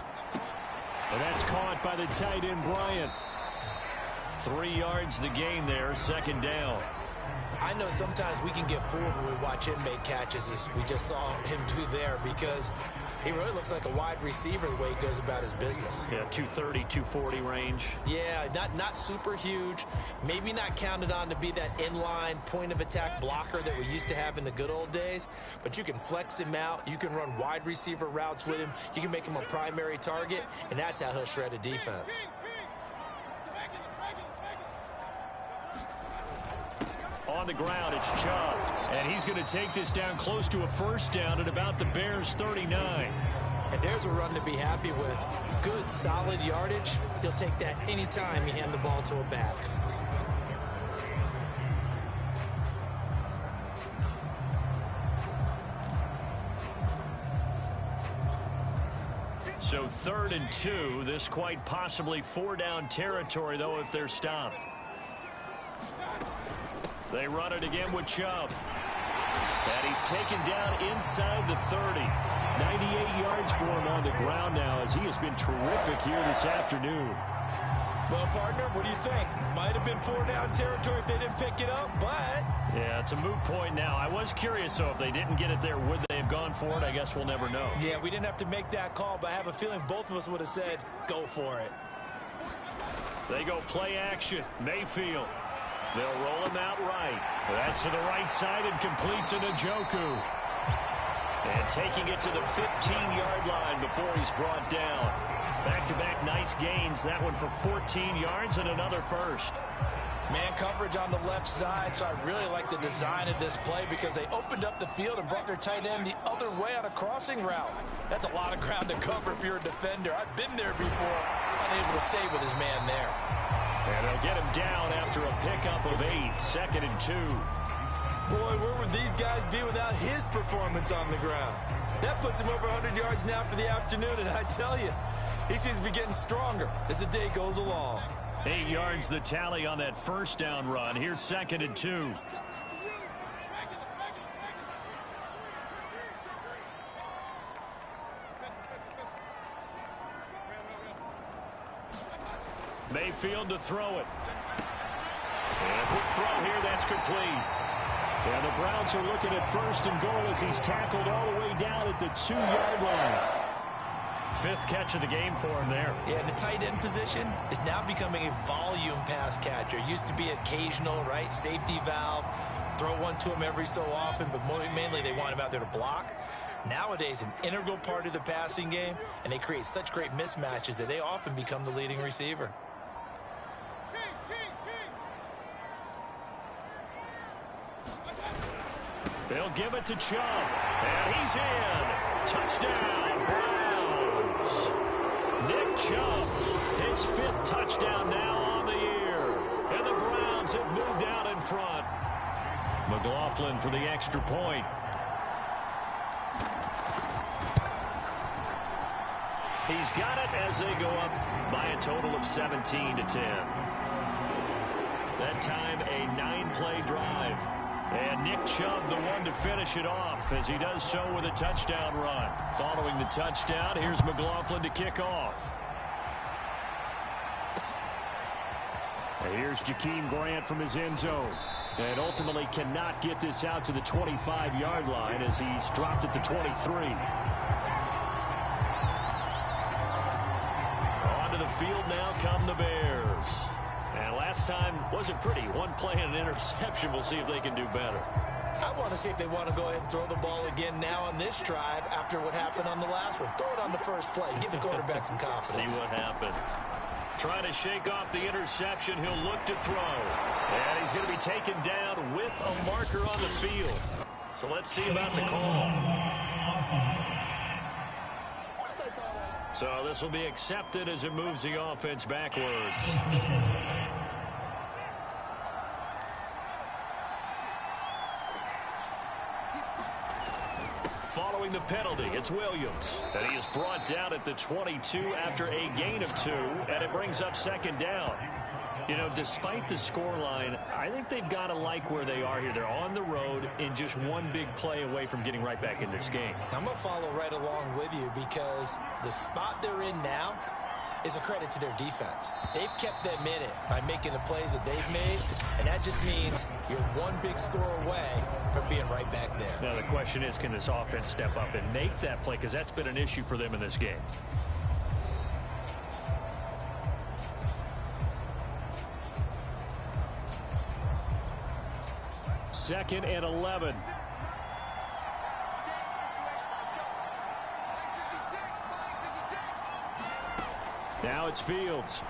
And that's caught by the tight end, Bryant. 3 yards the gain there, 2nd down. I know sometimes we can get fooled when we watch him make catches, as we just saw him do there, because he really looks like a wide receiver the way he goes about his business. Yeah, 230, 240 range. Yeah, not super huge. Maybe not counted on to be that inline point-of-attack blocker that we used to have in the good old days, but you can flex him out. You can run wide receiver routes with him. You can make him a primary target, and that's how he'll shred a defense. On the ground, it's Chubb. And he's going to take this down close to a 1st down at about the Bears' 39. And there's a run to be happy with. Good, solid yardage. He'll take that anytime you hand the ball to a back. So 3rd and 2. This quite possibly 4-down territory, though, if they're stopped. They run it again with Chubb. And he's taken down inside the 30. 98 yards for him on the ground now, as he has been terrific here this afternoon. Well, partner, what do you think? Might have been 4-down territory if they didn't pick it up, but... Yeah, it's a moot point now. I was curious, though, if they didn't get it there, would they have gone for it? I guess we'll never know. Yeah, we didn't have to make that call, but I have a feeling both of us would have said, go for it. They go play action. Mayfield. They'll roll him out right. That's to the right side and complete to Njoku. And taking it to the 15-yard line before he's brought down. Back-to-back nice gains. That one for 14 yards and another 1st. Man coverage on the left side, so I really like the design of this play because they opened up the field and brought their tight end the other way on a crossing route. That's a lot of ground to cover if you're a defender. I've been there before, unable to stay with his man there. And they'll get him down after a pickup of 8, 2nd and 2. Boy, where would these guys be without his performance on the ground? That puts him over 100 yards now for the afternoon, and I tell you, he seems to be getting stronger as the day goes along. 8 yards the tally on that 1st down run. Here's 2nd and 2. Mayfield to throw it. And a quick throw here, that's complete. And the Browns are looking at 1st and goal as he's tackled all the way down at the 2-yard line. 5th catch of the game for him there. Yeah, the tight end position is now becoming a volume pass catcher. Used to be occasional, right? Safety valve. Throw one to him every so often, but mainly they want him out there to block. Nowadays, an integral part of the passing game, and they create such great mismatches that they often become the leading receiver. They'll give it to Chubb, and he's in. Touchdown, Browns. Nick Chubb, his 5th touchdown now on the year. And the Browns have moved out in front. McLaughlin for the extra point. He's got it as they go up by a total of 17-10. That time, a 9-play drive. And Nick Chubb, the one to finish it off, as he does so with a touchdown run. Following the touchdown, here's McLaughlin to kick off. And here's Jakeem Grant from his end zone. And ultimately cannot get this out to the 25-yard line as he's dropped it to 23. Onto the field now come the Bears. And last time wasn't pretty. One play and an interception. We'll see if they can do better. I want to see if they want to go ahead and throw the ball again now on this drive after what happened on the last one. Throw it on the first play. Give the quarterback some confidence. See what happens. Trying to shake off the interception. He'll look to throw. And he's going to be taken down with a marker on the field. So let's see about the call. So this will be accepted as it moves the offense backwards. Following the penalty, it's Williams. And he is brought down at the 22 after a gain of 2, and it brings up second down. You know, despite the scoreline, I think they've got to like where they are here. They're on the road and just one big play away from getting right back in this game. I'm going to follow right along with you because the spot they're in now is a credit to their defense. They've kept them in it by making the plays that they've made, and that just means you're one big score away from being right back there. Now the question is, can this offense step up and make that play? Because that's been an issue for them in this game. Second and 11. Now it's Fields.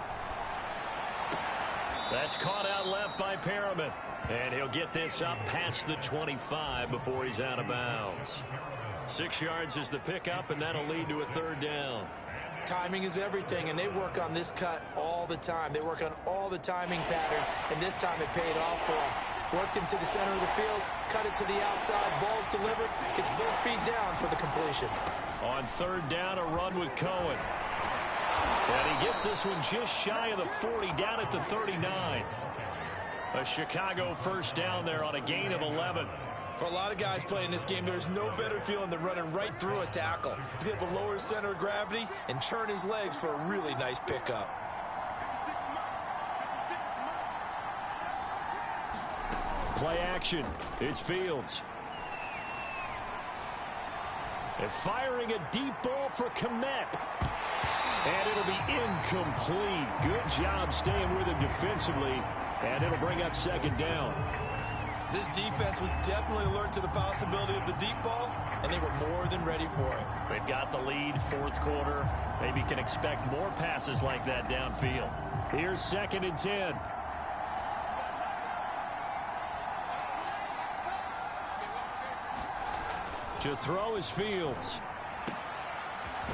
That's caught out left by Perriman. And he'll get this up past the 25 before he's out of bounds. 6 yards is the pickup, and that'll lead to a third down. Timing is everything, and they work on this cut all the time. They work on all the timing patterns, and this time it paid off for them. Worked him to the center of the field, cut it to the outside, ball's delivered, gets both feet down for the completion. On third down, a run with Cohen. And he gets this one just shy of the 40, down at the 39. A Chicago first down there on a gain of 11. For a lot of guys playing this game, there's no better feeling than running right through a tackle. He's able to lower his center of gravity and churn his legs for a really nice pickup. Play action. It's Fields. And firing a deep ball for Kmet. And it'll be incomplete. Good job staying with him defensively. And it'll bring up second down. This defense was definitely alert to the possibility of the deep ball, and they were more than ready for it. They've got the lead, fourth quarter. Maybe can expect more passes like that downfield. Here's second and 10. To throw is Fields.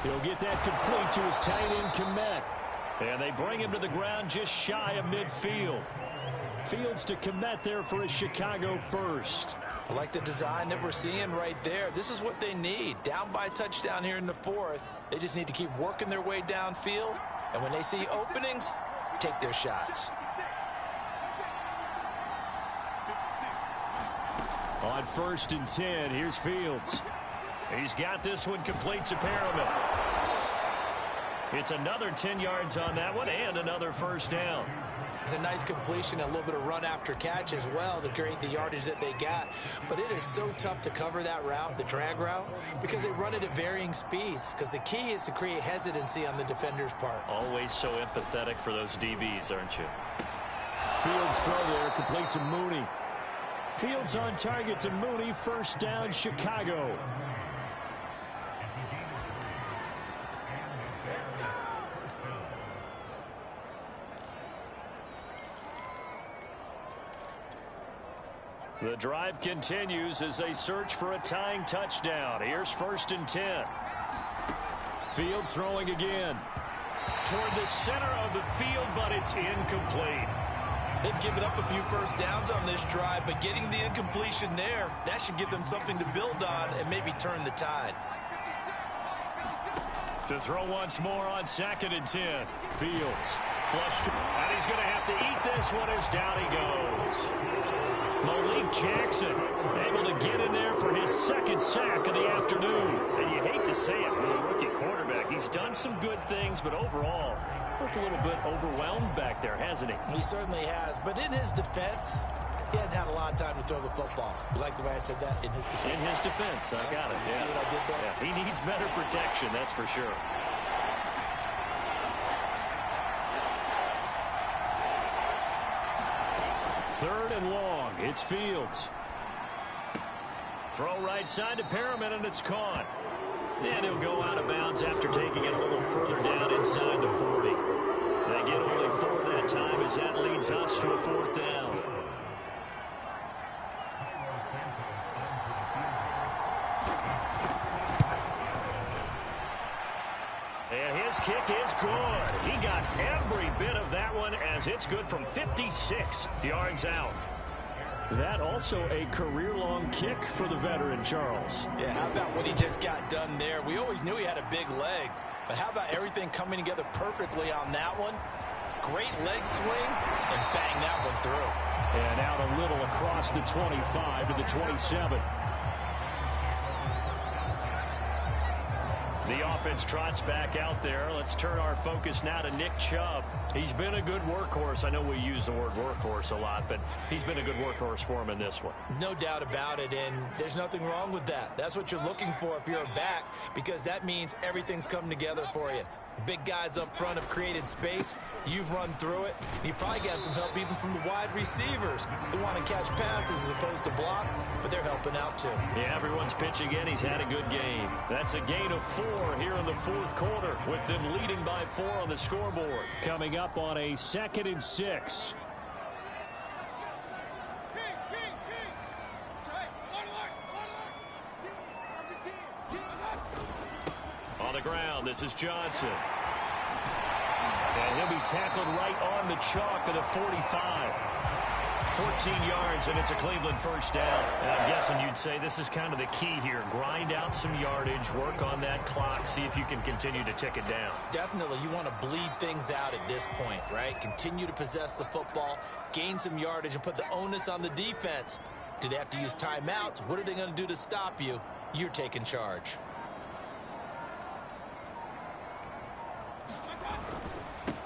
He'll get that complete to his tight end, Kmet. And they bring him to the ground just shy of midfield. Fields to Kmet there for a Chicago first. I like the design that we're seeing right there. This is what they need. Down by a touchdown here in the fourth. They just need to keep working their way downfield. And when they see openings, take their shots. On first and 10, here's Fields. He's got this one complete to Perriman. It's another 10 yards on that one and another first down. It's a nice completion, a little bit of run after catch as well to create the yardage that they got. But it is so tough to cover that route, the drag route, because they run it at varying speeds. Because the key is to create hesitancy on the defender's part. Always so empathetic for those DBs, aren't you? Fields throw there, complete to Mooney. Fields on target to Mooney, first down, Chicago. The drive continues as they search for a tying touchdown. Here's first and 10. Fields throwing again. Toward the center of the field, but it's incomplete. They've given up a few first downs on this drive, but getting the incompletion there, that should give them something to build on and maybe turn the tide. To throw once more on 2nd and 10. Fields flushed. And he's going to have to eat this one as down he goes. Malik Jackson able to get in there for his 2nd sack of the afternoon. And you hate to say it for the rookie quarterback. He's done some good things, but overall, looked a little bit overwhelmed back there, hasn't he? He certainly has. But in his defense, he hadn't had a lot of time to throw the football. You like the way I said that? In his defense. In his defense. I got it. See what I did there? Yeah, he needs better protection, that's for sure. Third and long. It's Fields. Throw right side to Perriman, and it's caught. And he'll go out of bounds after taking it a little further down inside the 40. They get only 4 that time as that leads us to a 4th down. And his kick is good. He got every bit of that one as it's good from 56 yards out. That also a career-long kick for the veteran, Charles. Yeah, how about what he just got done there? We always knew he had a big leg, but how about everything coming together perfectly on that one? Great leg swing, and bang that one through. And out a little across the 25 to the 27. The offense trots back out there. Let's turn our focus now to Nick Chubb. He's been a good workhorse. I know we use the word workhorse a lot, but he's been a good workhorse for him in this one. No doubt about it, and there's nothing wrong with that. That's what you're looking for if you're a back, because that means everything's coming together for you. The big guys up front have created space. You've run through it. You've probably gotten some help even from the wide receivers who want to catch passes as opposed to block, but they're helping out too. Yeah, everyone's pitching in. He's had a good game. That's a gain of 4 here in the 4th quarter with them leading by 4 on the scoreboard. Coming up on a 2nd and 6. On the ground, this is Johnson. And he'll be tackled right on the chalk of the 45. 14 yards, and it's a Cleveland 1st down. And I'm guessing you'd say this is kind of the key here. Grind out some yardage, work on that clock, see if you can continue to tick it down. Definitely, you want to bleed things out at this point, right? Continue to possess the football, gain some yardage, and put the onus on the defense. Do they have to use timeouts? What are they going to do to stop you? You're taking charge.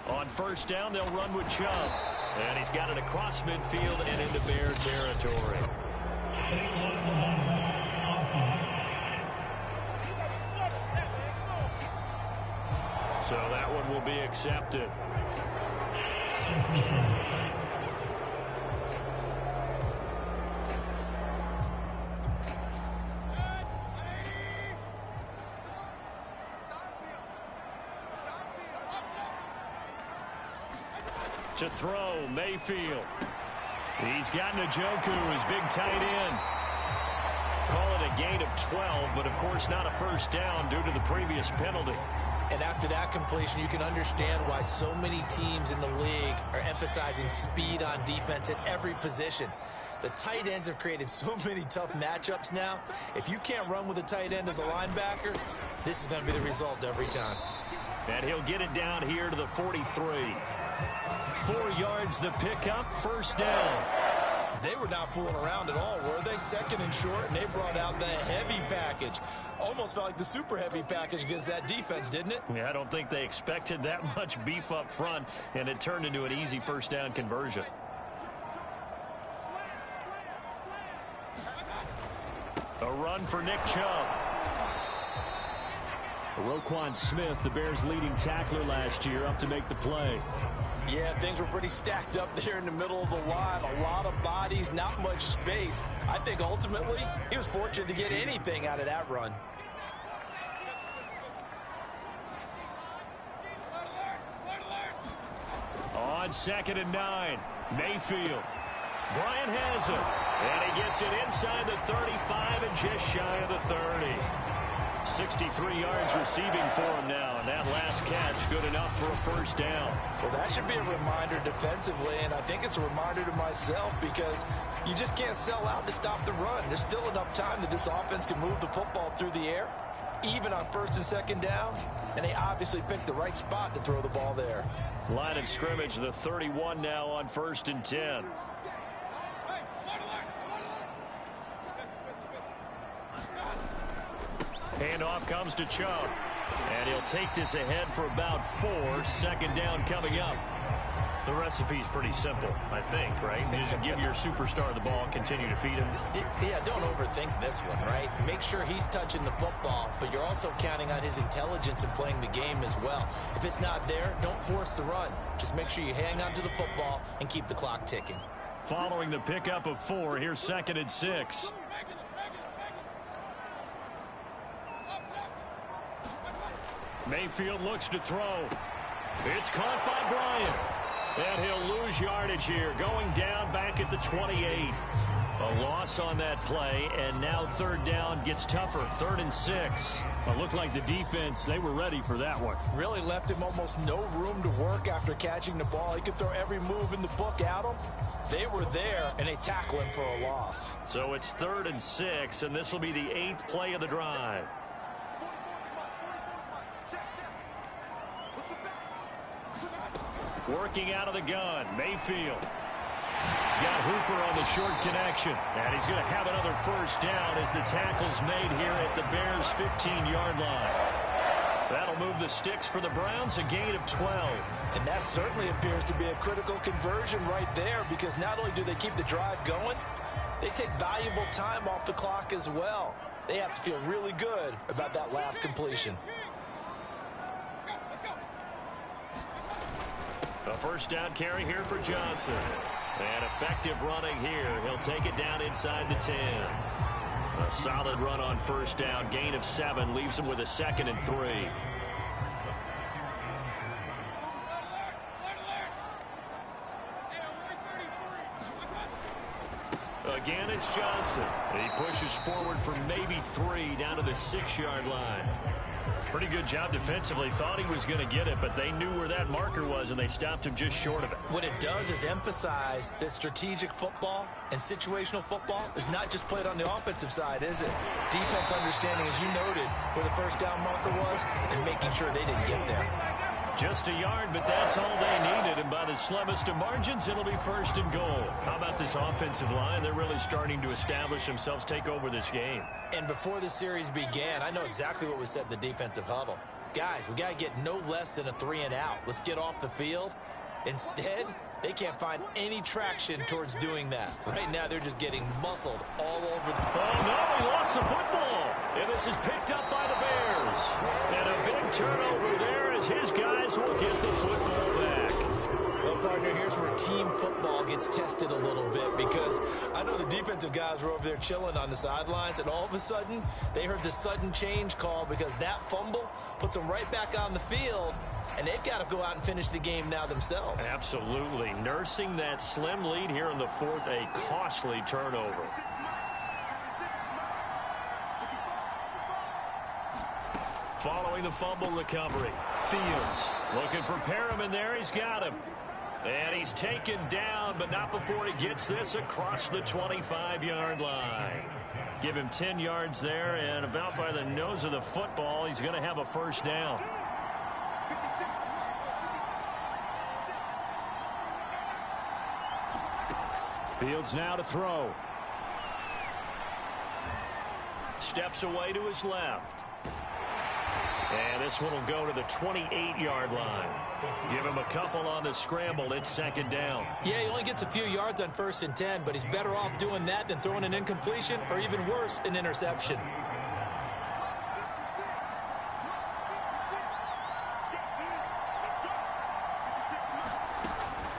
On 1st down, they'll run with Chubb. And he's got it across midfield and into Bear territory. So that one will be accepted. To throw, Mayfield. He's got Njoku, his big tight end. Call it a gain of 12, but of course not a 1st down due to the previous penalty. And after that completion, you can understand why so many teams in the league are emphasizing speed on defense at every position. The tight ends have created so many tough matchups now. If you can't run with a tight end as a linebacker, this is going to be the result every time. And he'll get it down here to the 43. 4 yards the pickup, 1st down. They were not fooling around at all, were they? 2nd and short, and they brought out the heavy package. Almost felt like the super heavy package against that defense, didn't it? Yeah, I don't think they expected that much beef up front, and it turned into an easy 1st down conversion. A run for Nick Chubb. Roquan Smith, the Bears' leading tackler last year, up to make the play. Yeah, things were pretty stacked up there in the middle of the line. A lot of bodies, not much space. I think ultimately he was fortunate to get anything out of that run. On 2nd and 9, Mayfield. Bryant has it, and he gets it inside the 35 and just shy of the 30. 63 yards receiving for him now, and that last catch good enough for a first down. Well, that should be a reminder defensively, and I think it's a reminder to myself because you just can't sell out to stop the run. There's still enough time that this offense can move the football through the air, even on first and second downs, and they obviously picked the right spot to throw the ball there. Line of scrimmage, the 31 now on 1st and 10. Handoff comes to Chubb, and he'll take this ahead for about 4. Second down coming up. The recipe's pretty simple, I think, right? You just give your superstar the ball, continue to feed him. Yeah, don't overthink this one, right? Make sure he's touching the football, but you're also counting on his intelligence and playing the game as well. If it's not there, don't force the run. Just make sure you hang on to the football and keep the clock ticking. Following the pickup of 4, here's 2nd and 6. Mayfield looks to throw. It's caught by Bryant. And he'll lose yardage here, going down back at the 28. A loss on that play, and now 3rd down gets tougher. 3rd and 6. It looked like the defense, they were ready for that one. Really left him almost no room to work after catching the ball. He could throw every move in the book at him. They were there, and they tackle him for a loss. So it's 3rd and 6, and this will be the 8th play of the drive. Working out of the gun, Mayfield. He's got Hooper on the short connection. And he's going to have another first down as the tackle's made here at the Bears' 15-yard line. That'll move the sticks for the Browns, a gain of 12. And that certainly appears to be a critical conversion right there, because not only do they keep the drive going, they take valuable time off the clock as well. They have to feel really good about that last completion. A first down carry here for Johnson. And effective running here. He'll take it down inside the 10. A solid run on first down. Gain of 7 leaves him with a 2nd and 3. Again, it's Johnson. He pushes forward for maybe 3 down to the 6-yard line. Pretty good job defensively. Thought he was going to get it, but they knew where that marker was, and they stopped him just short of it. What it does is emphasize that strategic football and situational football is not just played on the offensive side, is it? Defense understanding, as you noted, where the first down marker was and making sure they didn't get there. Just a yard, but that's all they needed, and by the slimmest of margins, it'll be 1st and goal. How about this offensive line? They're really starting to establish themselves, take over this game. And before the series began, I know exactly what was said in the defensive huddle. Guys, we got to get no less than a 3 and out. Let's get off the field. Instead, they can't find any traction towards doing that. Right now, they're just getting muscled all over the... Oh, no, he lost the football. And this is picked up by the Bears. And a big turnover there as his guys will get the football back. Well, partner, here's where team football gets tested a little bit, because I know the defensive guys were over there chilling on the sidelines, and all of a sudden, they heard the sudden change call because that fumble puts them right back on the field, and they've got to go out and finish the game now themselves. Absolutely. Nursing that slim lead here in the 4th, a costly turnover. Following the fumble recovery, Fields looking for Perriman there. He's got him. And he's taken down, but not before he gets this across the 25-yard line. Give him 10 yards there, and about by the nose of the football, he's going to have a first down. Fields now to throw. Steps away to his left. And this one will go to the 28-yard line. Give him a couple on the scramble. It's 2nd down. Yeah, he only gets a few yards on 1st and 10, but he's better off doing that than throwing an incompletion, or even worse, an interception.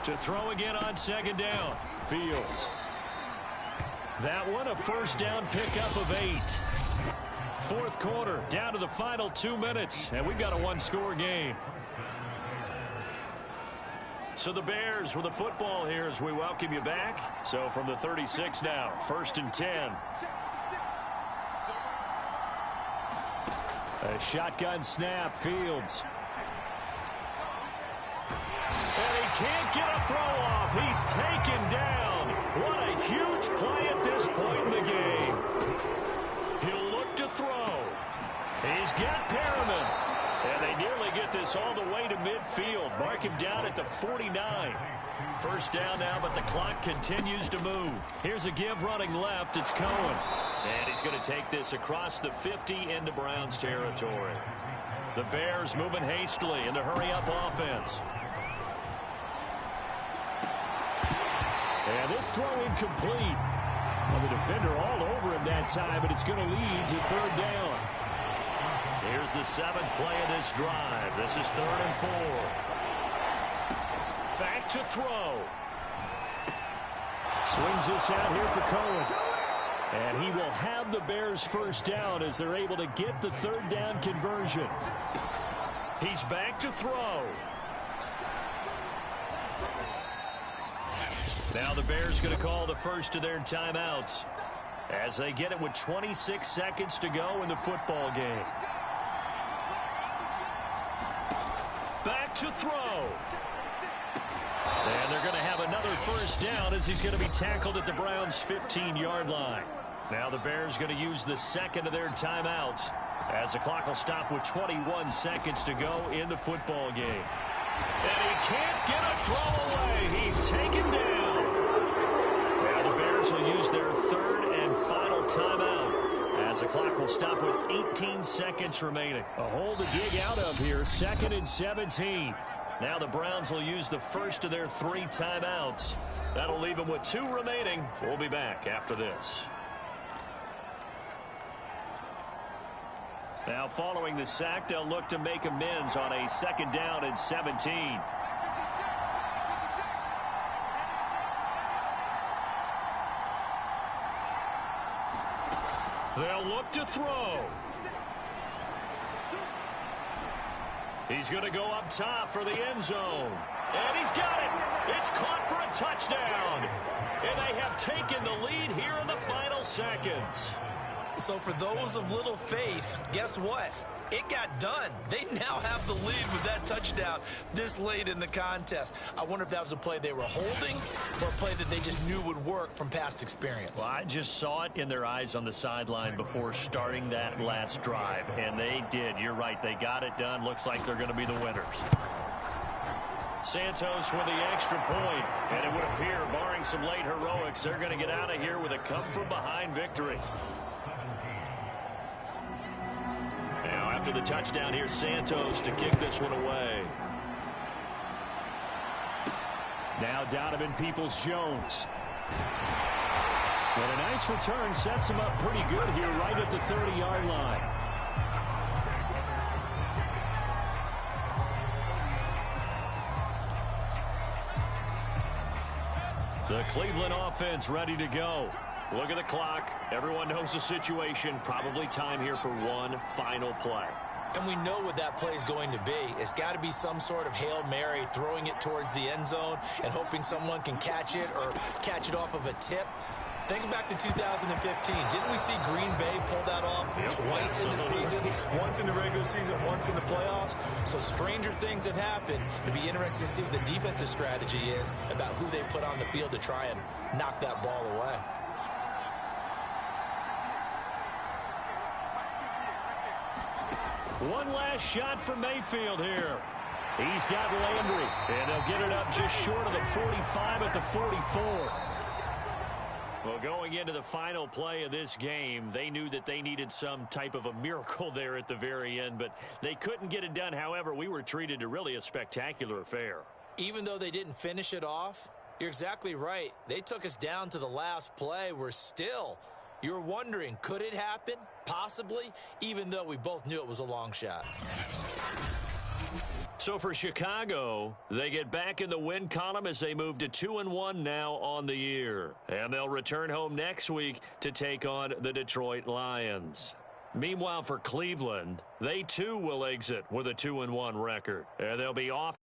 To throw again on 2nd down. Fields. That one a first down pickup of 8. 4th quarter, down to the final 2 minutes, and we've got a 1-score game. So the Bears with the football here as we welcome you back. So from the 36 now, 1st and 10. A shotgun snap, Fields. And he can't get a throw off. He's taken down. What a huge play at this point in the game. He'll look to throw. He's got Perriman. And they nearly get this all the way to midfield. Mark him down at the 49. First down now, but the clock continues to move. Here's a give running left. It's Cohen. And he's going to take this across the 50 into Browns territory. The Bears moving hastily in the hurry-up offense. And this throw incomplete. Well, the defender all over him that time, but it's going to lead to third down. Here's the 7th play of this drive. This is 3rd and 4. Back to throw. Swings this out here for Cohen. And he will have the Bears first down as they're able to get the third down conversion. He's back to throw. Now the Bears going to call the first of their timeouts as they get it with 26 seconds to go in the football game. Back to throw. And they're going to have another first down as he's going to be tackled at the Browns' 15-yard line. Now the Bears going to use the second of their timeouts as the clock will stop with 21 seconds to go in the football game. And he can't get a throw away. He's taken down. Now the Bears will use their third and final timeout as the clock will stop with 18 seconds remaining. A hole to dig out of here, 2nd and 17. Now the Browns will use the first of their 3 timeouts. That'll leave them with 2 remaining. We'll be back after this. Now following the sack, they'll look to make amends on a 2nd down and 17. They'll look to throw. He's going to go up top for the end zone. And he's got it. It's caught for a touchdown. And they have taken the lead here in the final seconds. So for those of little faith, guess what? It got done. They now have the lead with that touchdown this late in the contest. I wonder if that was a play they were holding or a play that they just knew would work from past experience. Well, I just saw it in their eyes on the sideline before starting that last drive, and they did. You're right. They got it done. Looks like they're going to be the winners. Santos with the extra point, and it would appear, barring some late heroics, they're going to get out of here with a come-from-behind victory. Now, after the touchdown, here's Santos to kick this one away. Now Donovan Peoples-Jones. And a nice return sets him up pretty good here right at the 30-yard line. The Cleveland offense ready to go. Look at the clock. Everyone knows the situation. Probably time here for one final play. And we know what that play is going to be. It's got to be some sort of Hail Mary, throwing it towards the end zone and hoping someone can catch it or catch it off of a tip. Think back to 2015. Didn't we see Green Bay pull that off twice in the season? Once in the regular season, once in the playoffs. So stranger things have happened. It'd be interesting to see what the defensive strategy is about who they put on the field to try and knock that ball away. One last shot from Mayfield here. He's got Landry, and they'll get it up just short of the 45 at the 44. Well, going into the final play of this game, they knew that they needed some type of a miracle there at the very end, but they couldn't get it done. However, we were treated to really a spectacular affair. Even though they didn't finish it off, you're exactly right. They took us down to the last play. We're still... You're wondering, could it happen? Possibly, even though we both knew it was a long shot. So for Chicago, they get back in the win column as they move to 2-1 now on the year. And they'll return home next week to take on the Detroit Lions. Meanwhile, for Cleveland, they too will exit with a 2-1 record. And they'll be off.